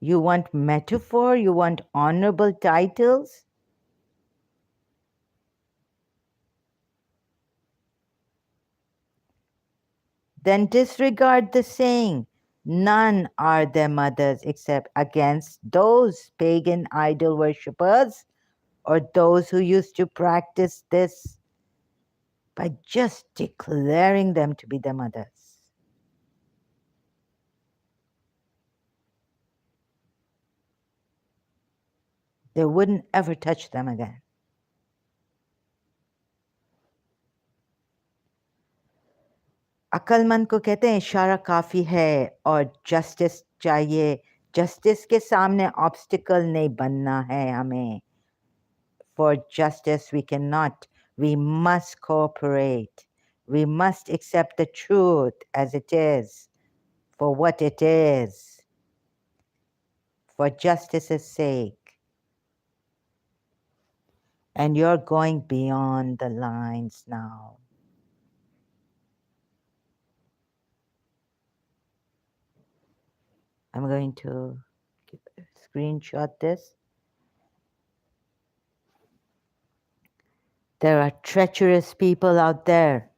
You want metaphor? You want honorable titles? Then disregard the saying, none are their mothers except against those pagan idol worshippers or those who used to practice this by just declaring them to be their mothers. They wouldn't ever touch them again. अक्लमंद को कहते हैं इशारा काफ़ी है और justice चाहिए. Justice के सामने ऑब्स्टिकल नहीं बनना है हमें. For justice we cannot. We must cooperate. We must accept the truth as it is, for what it is, for justice's sake. And you're going beyond the lines now. I'm going to screenshot this. There are treacherous people out there.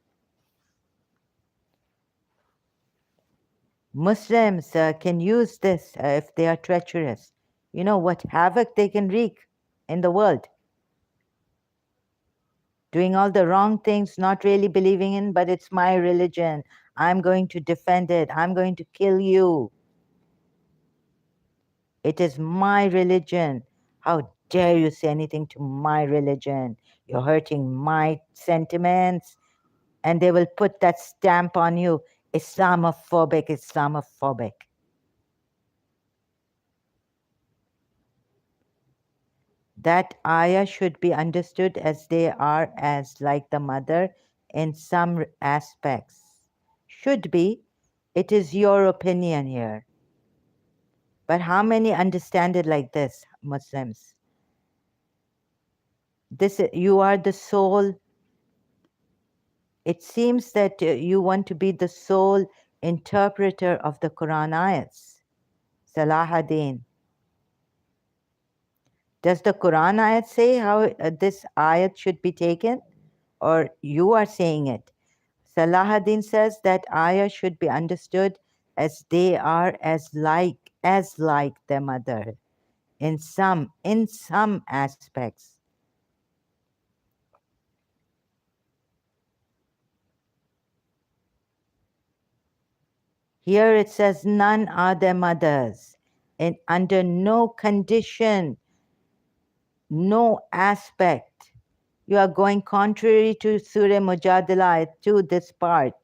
Muslims can use this if they are treacherous. You know what havoc they can wreak in the world. Doing all the wrong things, not really believing in, but it's my religion. I'm going to defend it. I'm going to kill you. It is my religion. How dare you say anything to my religion? You're hurting my sentiments. And they will put that stamp on you, Islamophobic, Islamophobic. That ayah should be understood as they are as like the mother in some aspects. Should be. It is your opinion here. But how many understand it like this, Muslims? You are the sole. It seems that you want to be the sole interpreter of the Quran ayats. Salahuddin. Does the Quran ayat say how this ayat should be taken? Or you are saying it? Salahuddin says that ayah should be understood as they are as like their mother in some aspects. Here it says, none are their mothers. And under no condition, no aspect. You are going contrary to Surah Mujadila, to this part.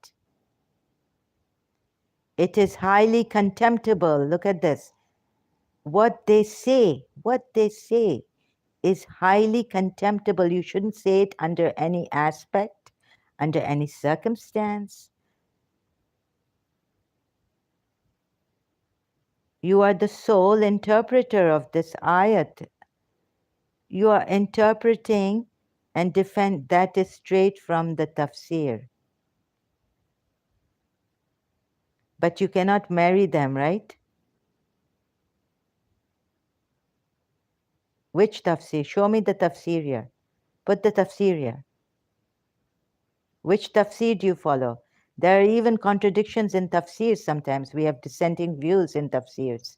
It is highly contemptible. Look at this. What they say is highly contemptible. You shouldn't say it under any aspect, under any circumstance. You are the sole interpreter of this ayat. You are interpreting and defend, that is straight from the tafsir. But you cannot marry them, right? Which tafsir? Show me the tafsir here. Put the tafsir here. Which tafsir do you follow? There are even contradictions in tafsirs sometimes. We have dissenting views in tafsirs.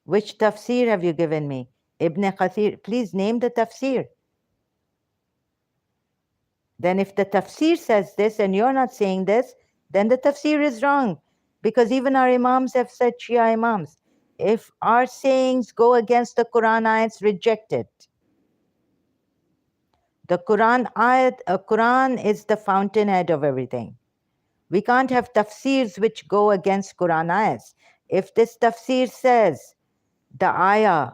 Which tafsir have you given me? Ibn Kathir. Please name the tafsir. Then if the tafsir says this and you're not saying this, then the tafsir is wrong. Because even our imams have said, Shia imams, if our sayings go against the Quran ayats, reject it. The Quran ayat, Quran is the fountainhead of everything. We can't have tafsirs which go against Quran ayats. If this tafsir says the ayah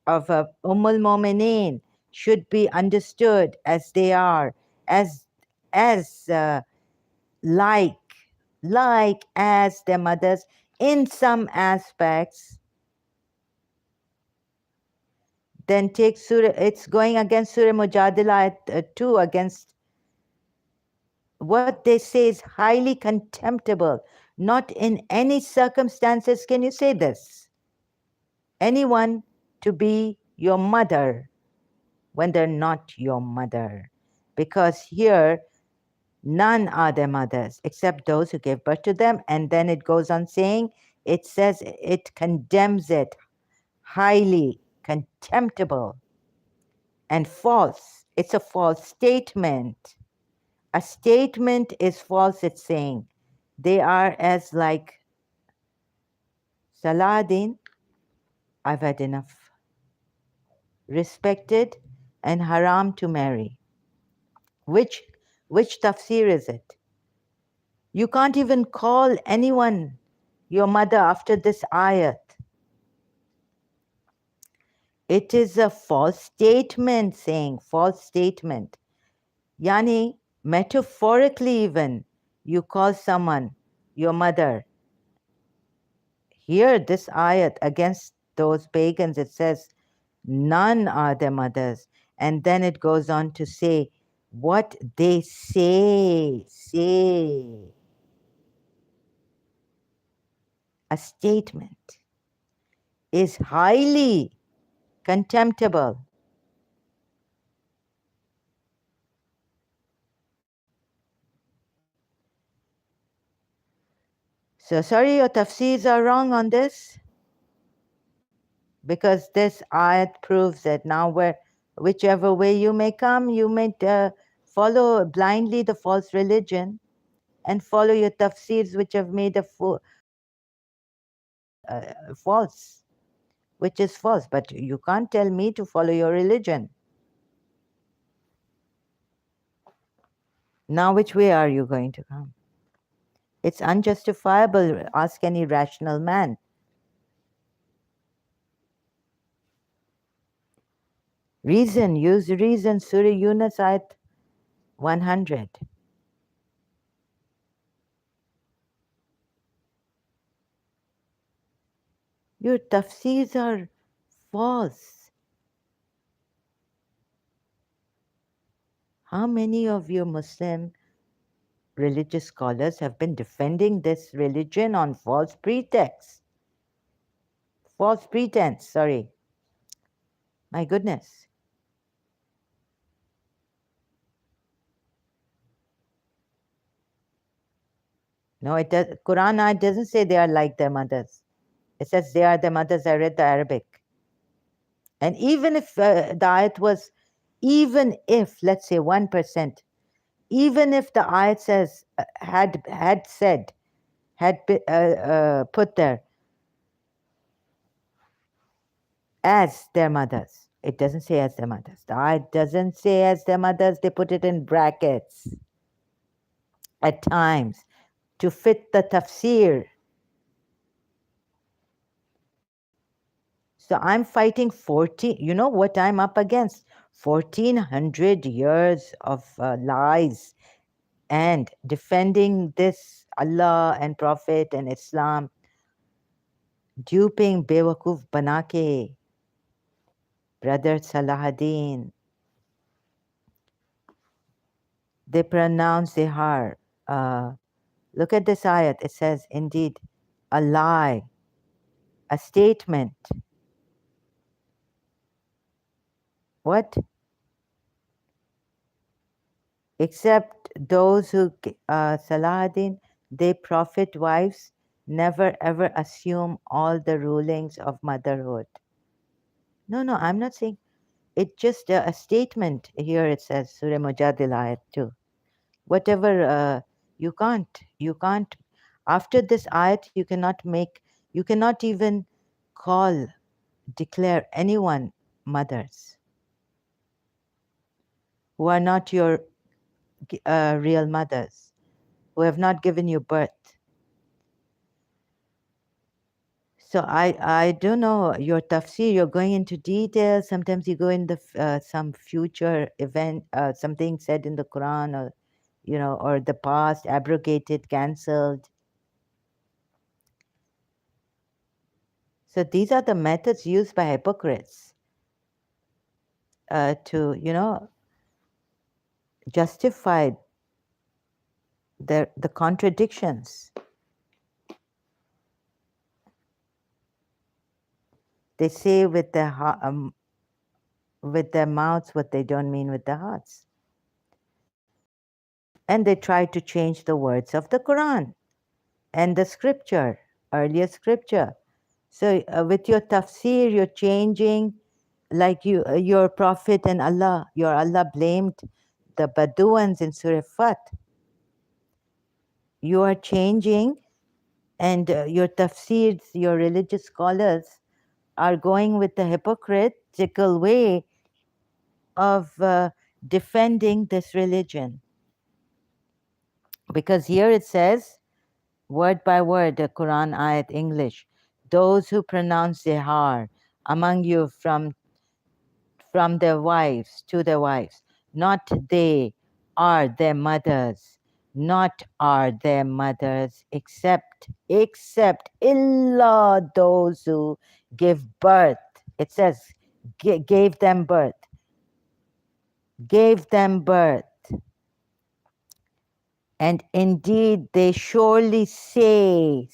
of al Mu'mineen should be understood as they are, as like as their mothers in some aspects, then take Surah, it's going against Surah Mujadila 2, against what they say is highly contemptible. Not in any circumstances can you say this. Anyone to be your mother when they're not your mother. Because here, none are their mothers except those who gave birth to them. And then it goes on saying, it says it condemns it highly contemptible and false. It's a false statement. A statement is false, it's saying. They are as like Saladin, I've had enough. Respected and haram to marry. Which tafsir is it? You can't even call anyone your mother after this ayat. It is a false statement saying, false statement. Yani, metaphorically even, you call someone your mother. Here, this ayat against those pagans, it says, none are their mothers. And then it goes on to say, what they say. A statement is highly contemptible. So sorry, your tafsirs are wrong on this, because this ayat proves that now whichever way you may come, you may follow blindly the false religion and follow your tafsirs which have made a false, which is false. But you can't tell me to follow your religion. Now which way are you going to come? It's unjustifiable. Ask any rational man. Reason, use reason. Surah Yunus ayat 100. Your tafsirs are false. How many of your Muslim religious scholars have been defending this religion on false pretext? False pretense, sorry. My goodness. No, it does. Quran ayat doesn't say they are like their mothers. It says they are their mothers. I read the Arabic. And even if the ayat was, even if, let's say 1%, even if the ayat says, had said, put there as their mothers. It doesn't say as their mothers. The ayat doesn't say as their mothers. They put it in brackets at times to fit the tafsir. So I'm fighting 14, you know what I'm up against? 1400 years of lies and defending this Allah and Prophet and Islam, duping Bewakuf Banake, brother Salahuddin. They pronounce Zihar. Uh, Look at this ayat. It says, indeed, a lie, a statement. What? Except those who, Salahuddin, they prophet wives never ever assume all the rulings of motherhood. No, no, I'm not saying it. Just a statement here. It says Surah Mujadil ayat 2. Whatever, you can't. After this ayat, you cannot even call, declare anyone mothers who are not your real mothers, who have not given you birth. So I don't know your tafsir. You're going into details. Sometimes you go in the some future event, something said in the Quran, or or the past, abrogated, cancelled. So these are the methods used by hypocrites to justify the contradictions. They say with their mouths what they don't mean with their hearts. And they try to change the words of the Quran and the scripture, earlier scripture. So with your tafsir, you're changing, like your Prophet and Allah, your Allah blamed the Bedouins in Surah Fat. You are changing, and your tafsirs, your religious scholars are going with the hypocritical way of defending this religion. Because here it says, word by word, the Quran ayat English, those who pronounce zihar among you from their wives to their wives, not they are their mothers, not are their mothers, except illa those who give birth. It says gave them birth, gave them birth. And indeed they surely say,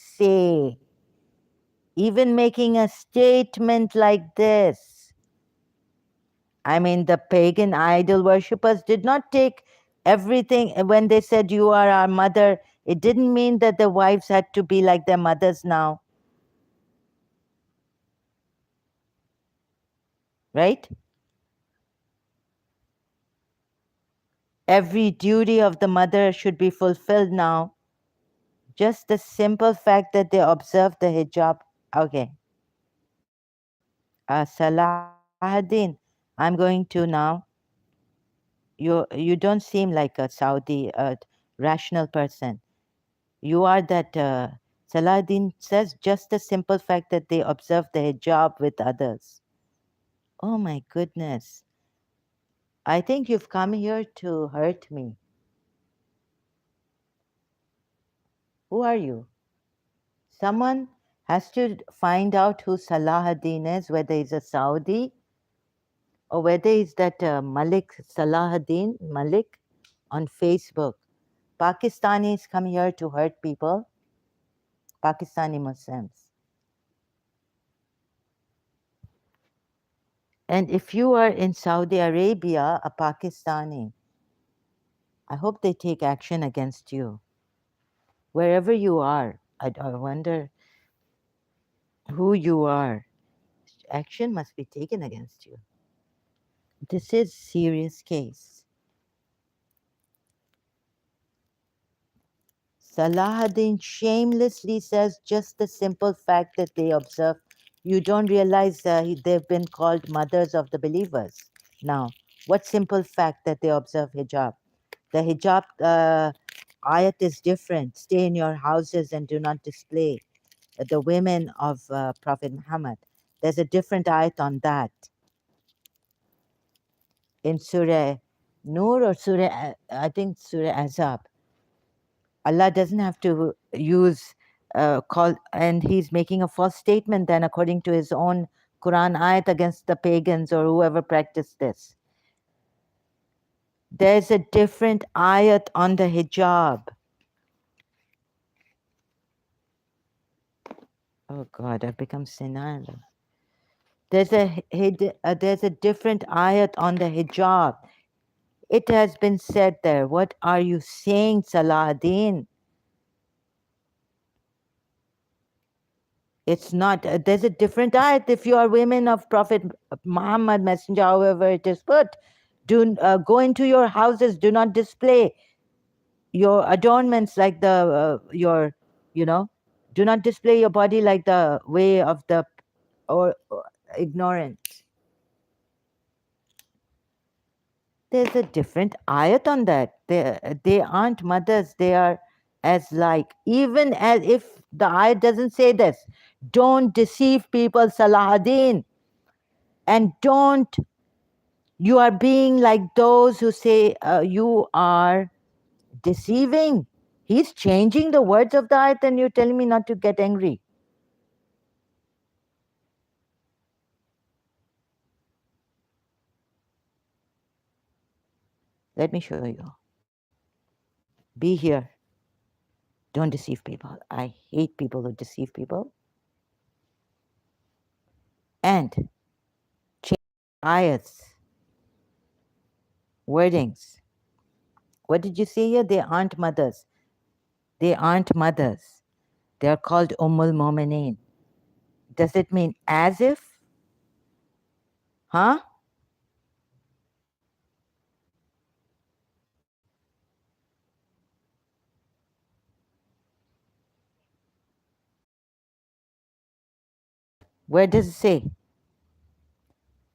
even making a statement like this. I mean, the pagan idol worshippers did not take everything when they said, you are our mother. It didn't mean that the wives had to be like their mothers now. Right? Every duty of the mother should be fulfilled now. Just the simple fact that they observe the hijab. Okay. Salahuddin, I'm going to now. You don't seem like a Saudi rational person. You are that. Salahuddin says just the simple fact that they observe the hijab with others. Oh my goodness. I think you've come here to hurt me. Who are you? Someone has to find out who Salahuddin is, whether he's a Saudi or whether he's that Malik, Salahuddin Malik on Facebook. Pakistanis come here to hurt people, Pakistani Muslims. And if you are in Saudi Arabia, a Pakistani, I hope they take action against you. Wherever you are, I wonder who you are. Action must be taken against you. This is serious case. Salahuddin shamelessly says just the simple fact that they observe. You don't realize they've been called mothers of the believers. Now, what simple fact that they observe hijab? The hijab ayat is different. Stay in your houses and do not display. The women of Prophet Muhammad. There's a different ayat on that in Surah Nur or Surah, I think Surah Azab. Allah doesn't have to use call, and he's making a false statement then according to his own Quran ayat against the pagans or whoever practiced this. There's a different ayat on the hijab. Oh God, I've become senile. There's a different ayat on the hijab. It has been said there. What are you saying, Salahuddin? It's not. There's a different ayat. If you are women of Prophet Muhammad, Messenger, however it is put, do go into your houses. Do not display your adornments like the your, you know. Do not display your body like the way of the or ignorant. There's a different ayat on that. They aren't mothers. They are as like, even as if the ayat doesn't say this. Don't deceive people, Salahuddin. And don't, you are being like those who say you are deceiving. He's changing the words of the ayat and you're telling me not to get angry. Let me show you. Be here. Don't deceive people. I hate people who deceive people. And change ayats, wordings. What did you say here? They aren't mothers. They aren't mothers. They are called Ummul Momineen. Does it mean as if? Huh? Where does it say?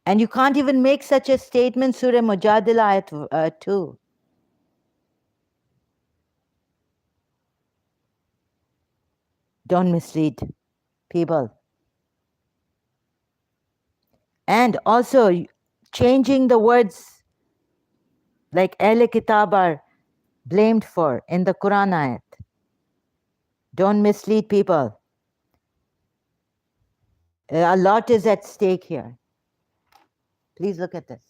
And you can't even make such a statement, Surah Mujadila ayat 2. Don't mislead people. And also changing the words like Ahle Kitab are blamed for in the Quran ayat. Don't mislead people. A lot is at stake here. Please look at this.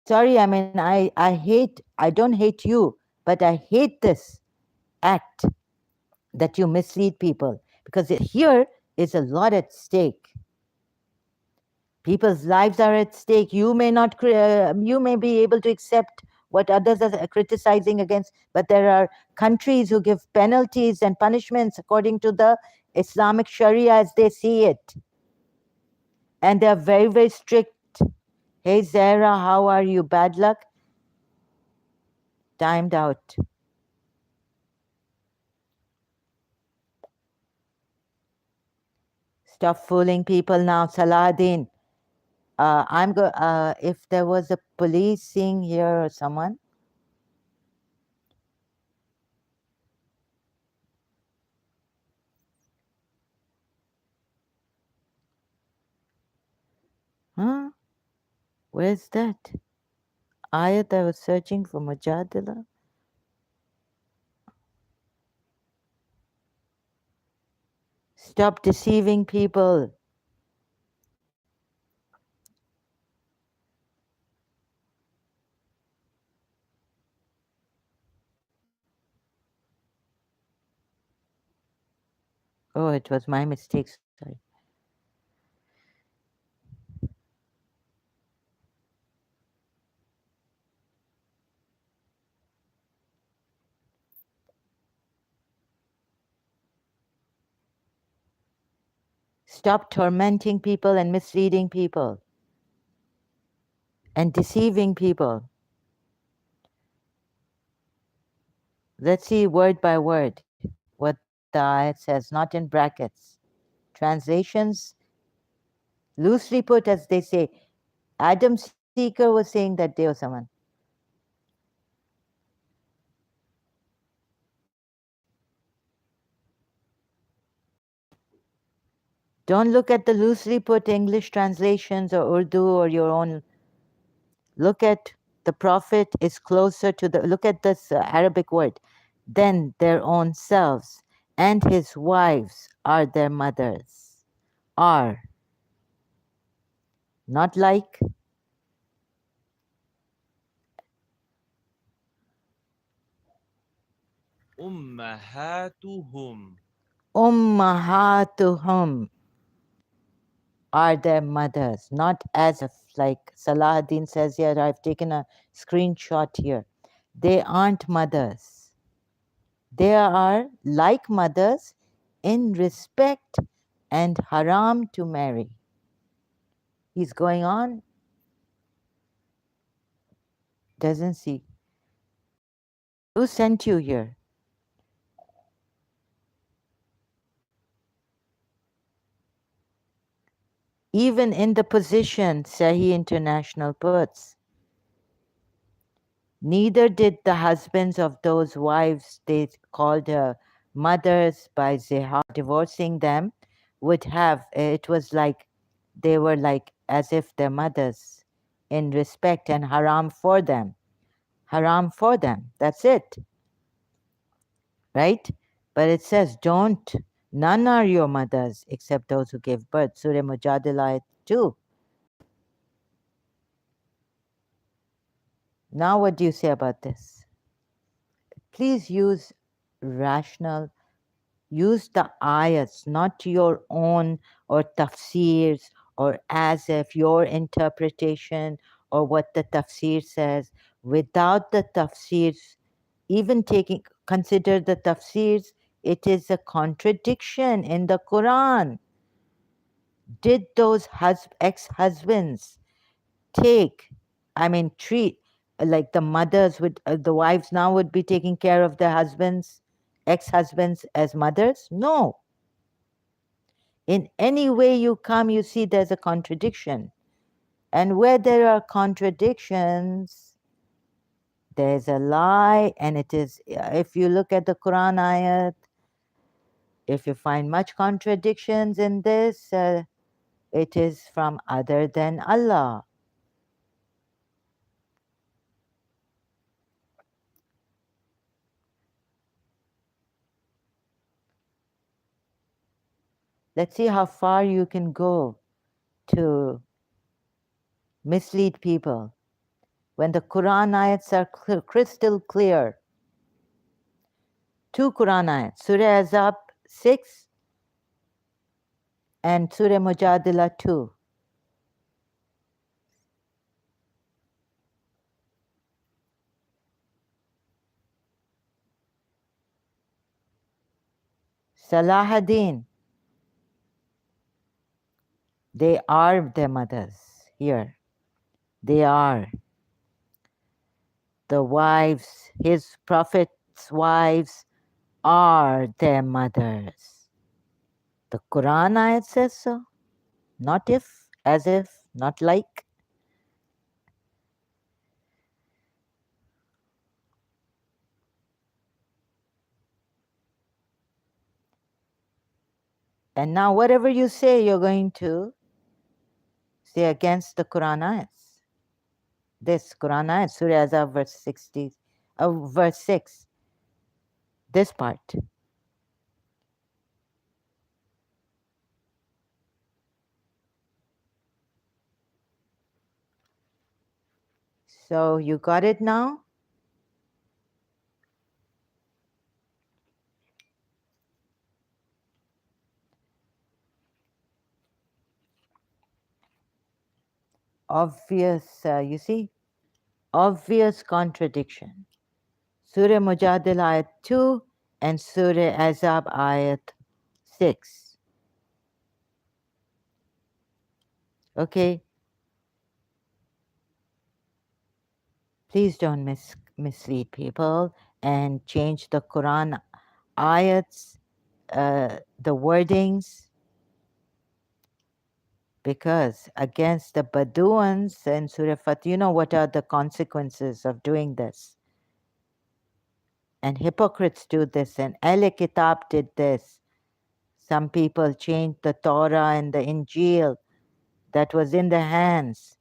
Sorry, I mean, I don't hate you, but I hate this act that you mislead people because here is a lot at stake. People's lives are at stake. You may not, you may be able to accept what others are criticizing against, but there are countries who give penalties and punishments according to the Islamic Sharia as they see it. And they are very, very strict. Hey, Zahra, how are you? Bad luck? Timed out. Stop fooling people now, Salahuddin. If there was a policing here or someone. Huh? Where's that? Ayat I was searching for Mujadila. Stop deceiving people. Oh, it was my mistake. Sorry. Stop tormenting people and misleading people and deceiving people. Let's see word by word what the ayat says, not in brackets. Translations, loosely put, as they say, Adam Seeker was saying that day or someone. Don't look at the loosely put English translations or Urdu or your own. Look at the Prophet is closer to the, look at this Arabic word, than their own selves, and his wives are their mothers. Are, not like. أمهاتهم. Ummahatuhum are their mothers, not as if, like Salahuddin says here, I've taken a screenshot here. They aren't mothers. They are like mothers in respect and haram to marry. He's going on, doesn't see. Who sent you here? Even in the position Sahih International puts, neither did the husbands of those wives they called mothers by zihar, divorcing them, would have, it was like they were like as if their mothers in respect and haram for them. Haram for them. That's it. Right? But it says, don't, none are your mothers except those who gave birth. Surah Mujadila 2. Now, what do you say about this? Please use rational, use the ayats, not your own or tafsirs or as if your interpretation or what the tafsir says. Without the tafsirs, even taking, consider the tafsirs, it is a contradiction in the Quran. Did those ex-husbands take, I mean, treat like the mothers would, the wives now would be taking care of their husbands, ex-husbands as mothers? No. In any way you come, you see there's a contradiction. And where there are contradictions, there's a lie, and it is, if you look at the Quran ayat, if you find much contradictions in this, it is from other than Allah. Let's see how far you can go to mislead people when the Quran ayats are crystal clear. Two Quran ayats, Surah Azab 6 and Surah Mujadila 2. Salahuddin, they are their mothers here. They are the wives, his prophet's wives are their mothers. The Quran ayat says so, not if, as if, not like. And now, whatever you say, you're going to say against the Quran ayats. This Quran ayat, Surah Azab, verse 60, verse 6, this part. So, you got it now? Obvious, you see, obvious contradiction. Surah Mujadil ayat 2 and Surah Azab ayat 6. Okay, please don't mislead people and change the Quran ayats, the wordings, because against the Bedouins in Surah Fatih, you know what are the consequences of doing this? And hypocrites do this, and Ahl Kitab did this. Some people changed the Torah and the Injil that was in their hands,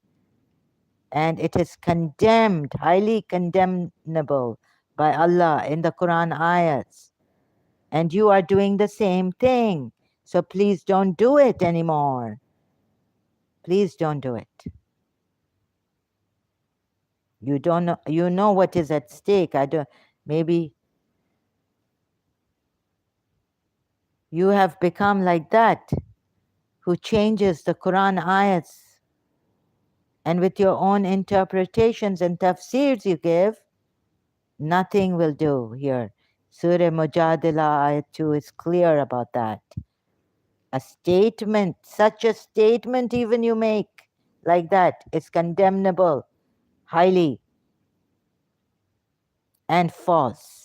and it is condemned, highly condemnable by Allah in the Quran ayats. And you are doing the same thing. So please don't do it anymore. Please don't do it. You don't know, you know what is at stake. I don't, maybe you have become like that, who changes the Quran ayats, and with your own interpretations and tafsirs you give, nothing will do here. Surah Mujadila ayat 2 is clear about that. A statement, such a statement even you make like that is condemnable, highly, and false.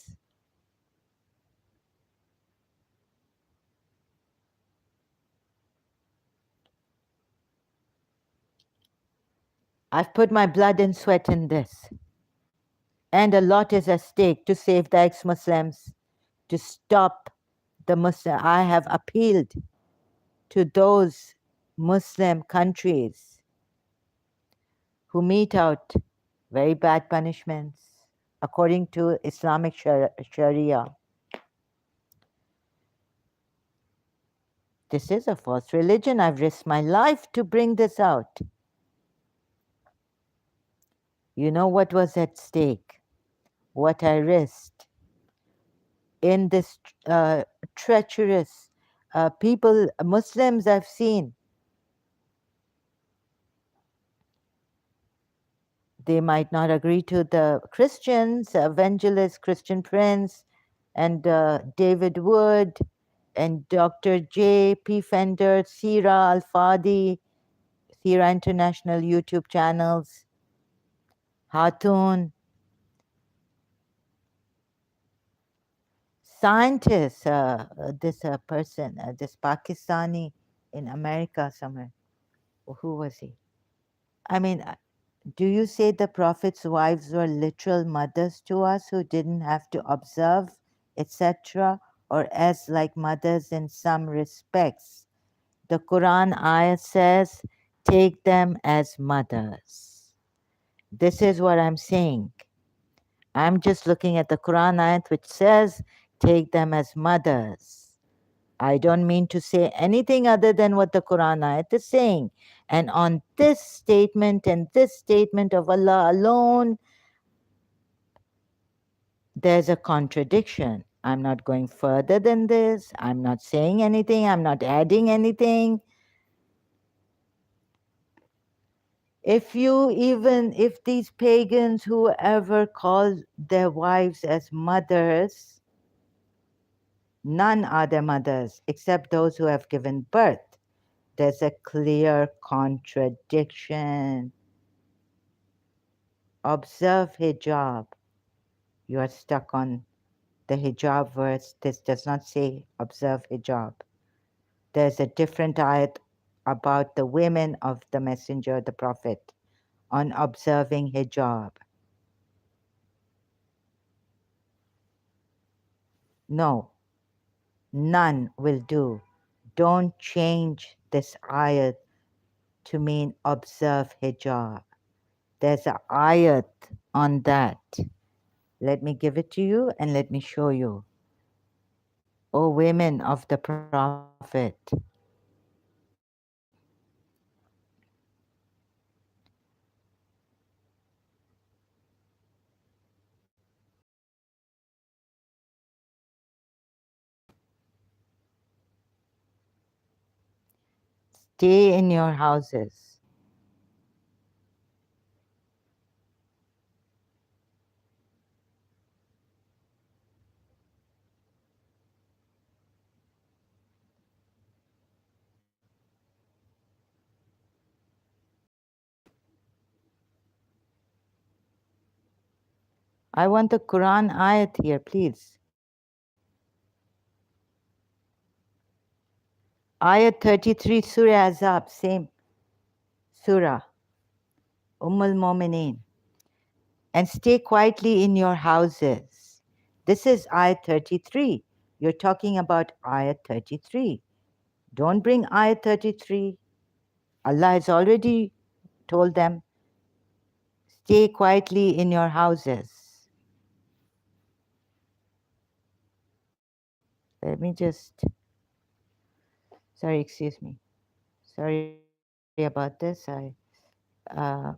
I've put my blood and sweat in this, and a lot is at stake to save the ex-Muslims, to stop the Muslim. I have appealed to those Muslim countries who mete out very bad punishments according to Islamic Sharia. This is a false religion. I've risked my life to bring this out. You know what was at stake, what I risked in this treacherous people, Muslims I've seen. They might not agree to the Christians, evangelist, Christian Prince, and David Wood, and Dr. J. P. Fender, Sira Al-Fadi, Sira International YouTube channels, Hatun, scientists, this person, this Pakistani in America somewhere. Who was he? I mean, do you say the Prophet's wives were literal mothers to us who didn't have to observe, etc., or as like mothers in some respects? The Quran ayah says, take them as mothers. This is what I'm saying. I'm just looking at the Quran ayat which says, take them as mothers. I don't mean to say anything other than what the Quran ayat is saying. And on this statement and this statement of Allah alone, there's a contradiction. I'm not going further than this. I'm not saying anything. I'm not adding anything. If these pagans, whoever calls their wives as mothers, none are their mothers except those who have given birth. There's a clear contradiction. Observe hijab. You are stuck on the hijab verse. This does not say observe hijab. There's a different ayat about the women of the messenger, the prophet, on observing hijab. No, none will do. Don't change this ayat to mean observe hijab. There's an ayat on that. Let me give it to you and let me show you. O women of the Prophet, stay in your houses. I want the Quran ayat here, please. Ayat 33, Surah Azab, same surah, Ummul Mumineen. And stay quietly in your houses. This is ayat 33. You're talking about ayat 33. Don't bring ayat 33. Allah has already told them, stay quietly in your houses. Let me just, sorry, excuse me. Sorry about this. Uh,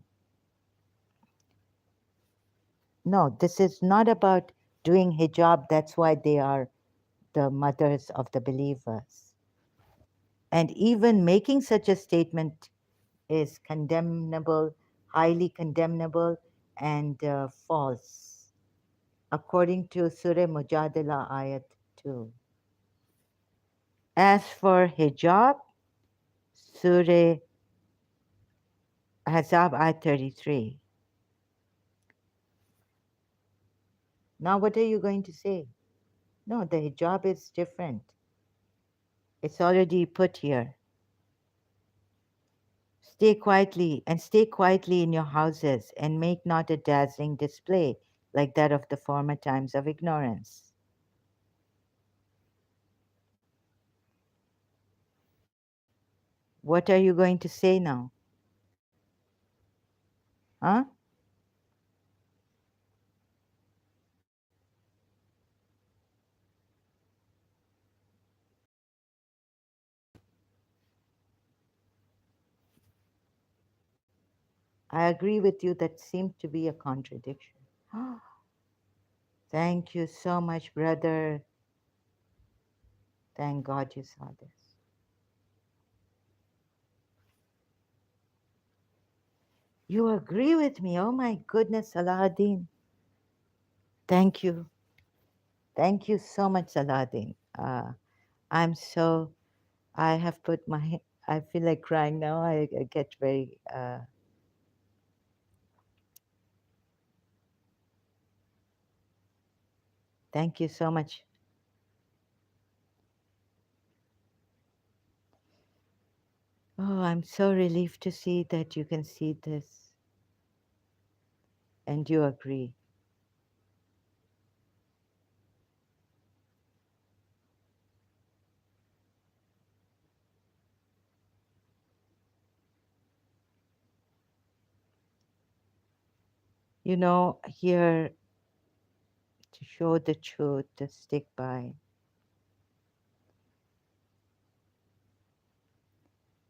no, this is not about doing hijab. That's why they are the mothers of the believers. And even making such a statement is condemnable, highly condemnable, and false, according to Surah Mujadala Ayat 2. As for hijab, Surah Ahzab Ayat 33. Now, what are you going to say? No, the hijab is different. It's already put here. Stay quietly in your houses, and make not a dazzling display like that of the former times of ignorance. What are you going to say now? Huh? I agree with you, that seems to be a contradiction. Thank you so much, brother. Thank God you saw this. You agree with me. Oh my goodness, Salahuddin. Thank you. Thank you so much, Salahuddin. I'm so, I have put my, I feel like crying now. I get very, thank you so much. Oh, I'm so relieved to see that you can see this and you agree. You know, here to show the truth, to stick by,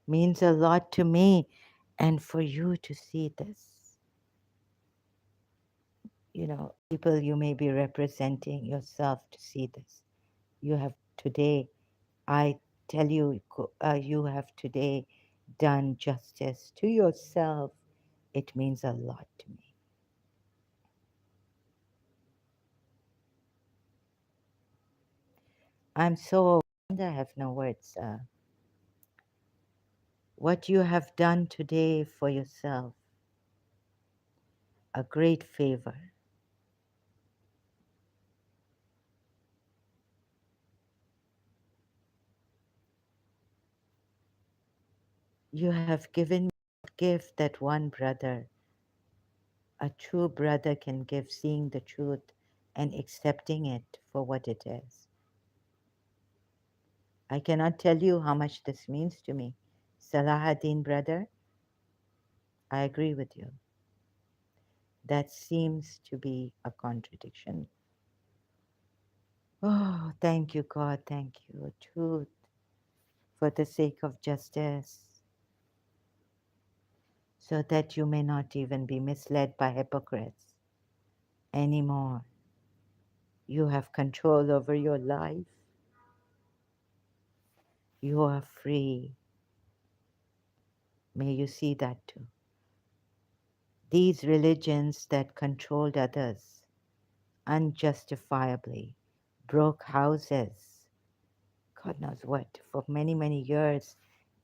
means a lot to me, and for you to see this. You know, people you may be representing yourself to see this. You have today, I tell you, you have today done justice to yourself. It means a lot to me. I'm so overwhelmed, I have no words. What you have done today for yourself, a great favor. You have given me a gift that one brother, a true brother, can give, seeing the truth and accepting it for what it is. I cannot tell you how much this means to me. Salahuddin, brother, I agree with you. That seems to be a contradiction. Oh, thank you, God, thank you. Truth, for the sake of justice, so that you may not even be misled by hypocrites anymore. You have control over your life. You are free. May you see that too. These religions that controlled others unjustifiably, broke houses, God knows what, for many, many years,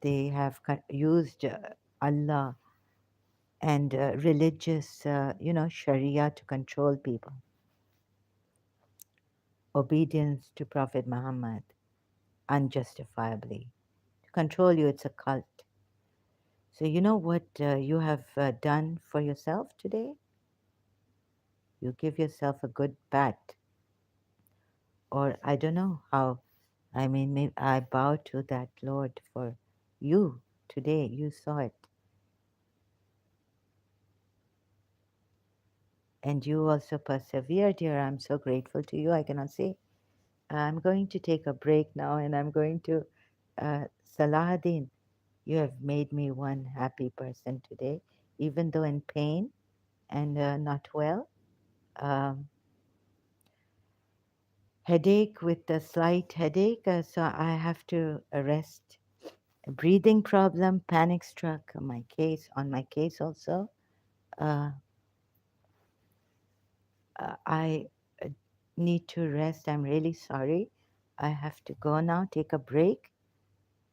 they have used Allah and religious, Sharia to control people. obedience to Prophet Muhammad unjustifiably. To control you, it's a cult. So, you know what you have done for yourself today? You give yourself a good pat, or I don't know how. I mean, maybe I bow to that Lord for you today. You saw it. And you also persevered here. I'm so grateful to you. I cannot say. I'm going to take a break now and I'm going to, Salahuddin, you have made me one happy person today, even though in pain and not well. Um, Headache with a slight headache, so I have to rest. A breathing problem, panic struck on my case also. Uh, I need to rest. I'm really sorry. I have to go now, take a break.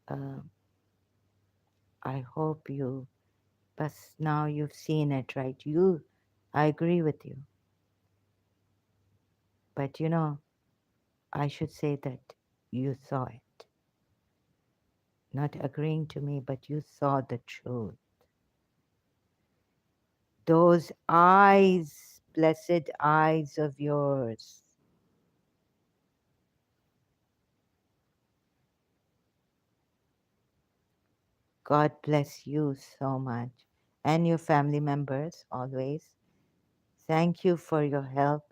Uh, I hope you, but now you've seen it, right? I agree with you. But I should say that you saw it. Not agreeing to me, but you saw the truth. Those eyes, blessed eyes of yours. God bless you so much and your family members always. Thank you for your help.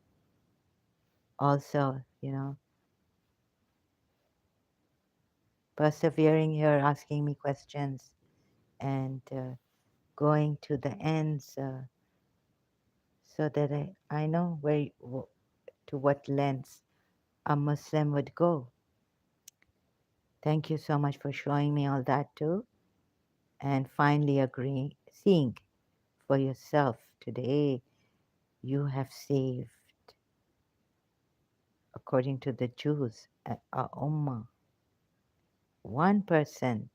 Also, persevering here, asking me questions, and going to the ends so that I know to what lengths a Muslim would go. Thank you so much for showing me all that too, and finally agreeing, seeing for yourself today. You have saved, according to the Jews, a ummah. One person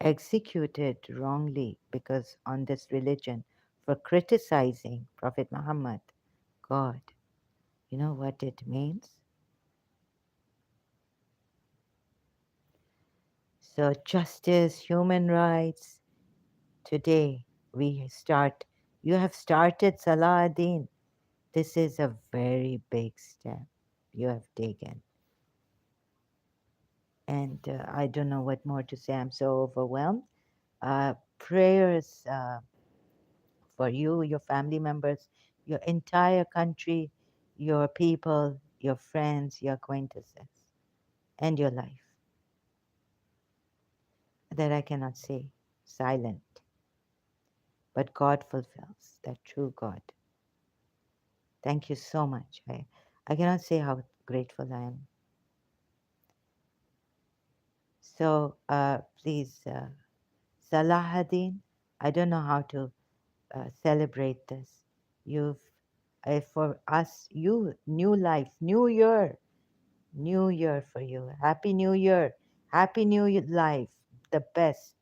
executed wrongly because on this religion for criticizing Prophet Muhammad. God, you know what it means? So, justice, human rights, today we start. You have started, Salahuddin. This is a very big step you have taken. And I don't know what more to say. I'm so overwhelmed. Prayers for you, your family members, your entire country, your people, your friends, your acquaintances, and your life. That I cannot say. Silent. But God fulfills, that true God. Thank you so much. I cannot say how grateful I am. So please, Salahuddin, I don't know how to celebrate this. You've, for us, new life, new year for you. Happy New Year, happy new life, the best.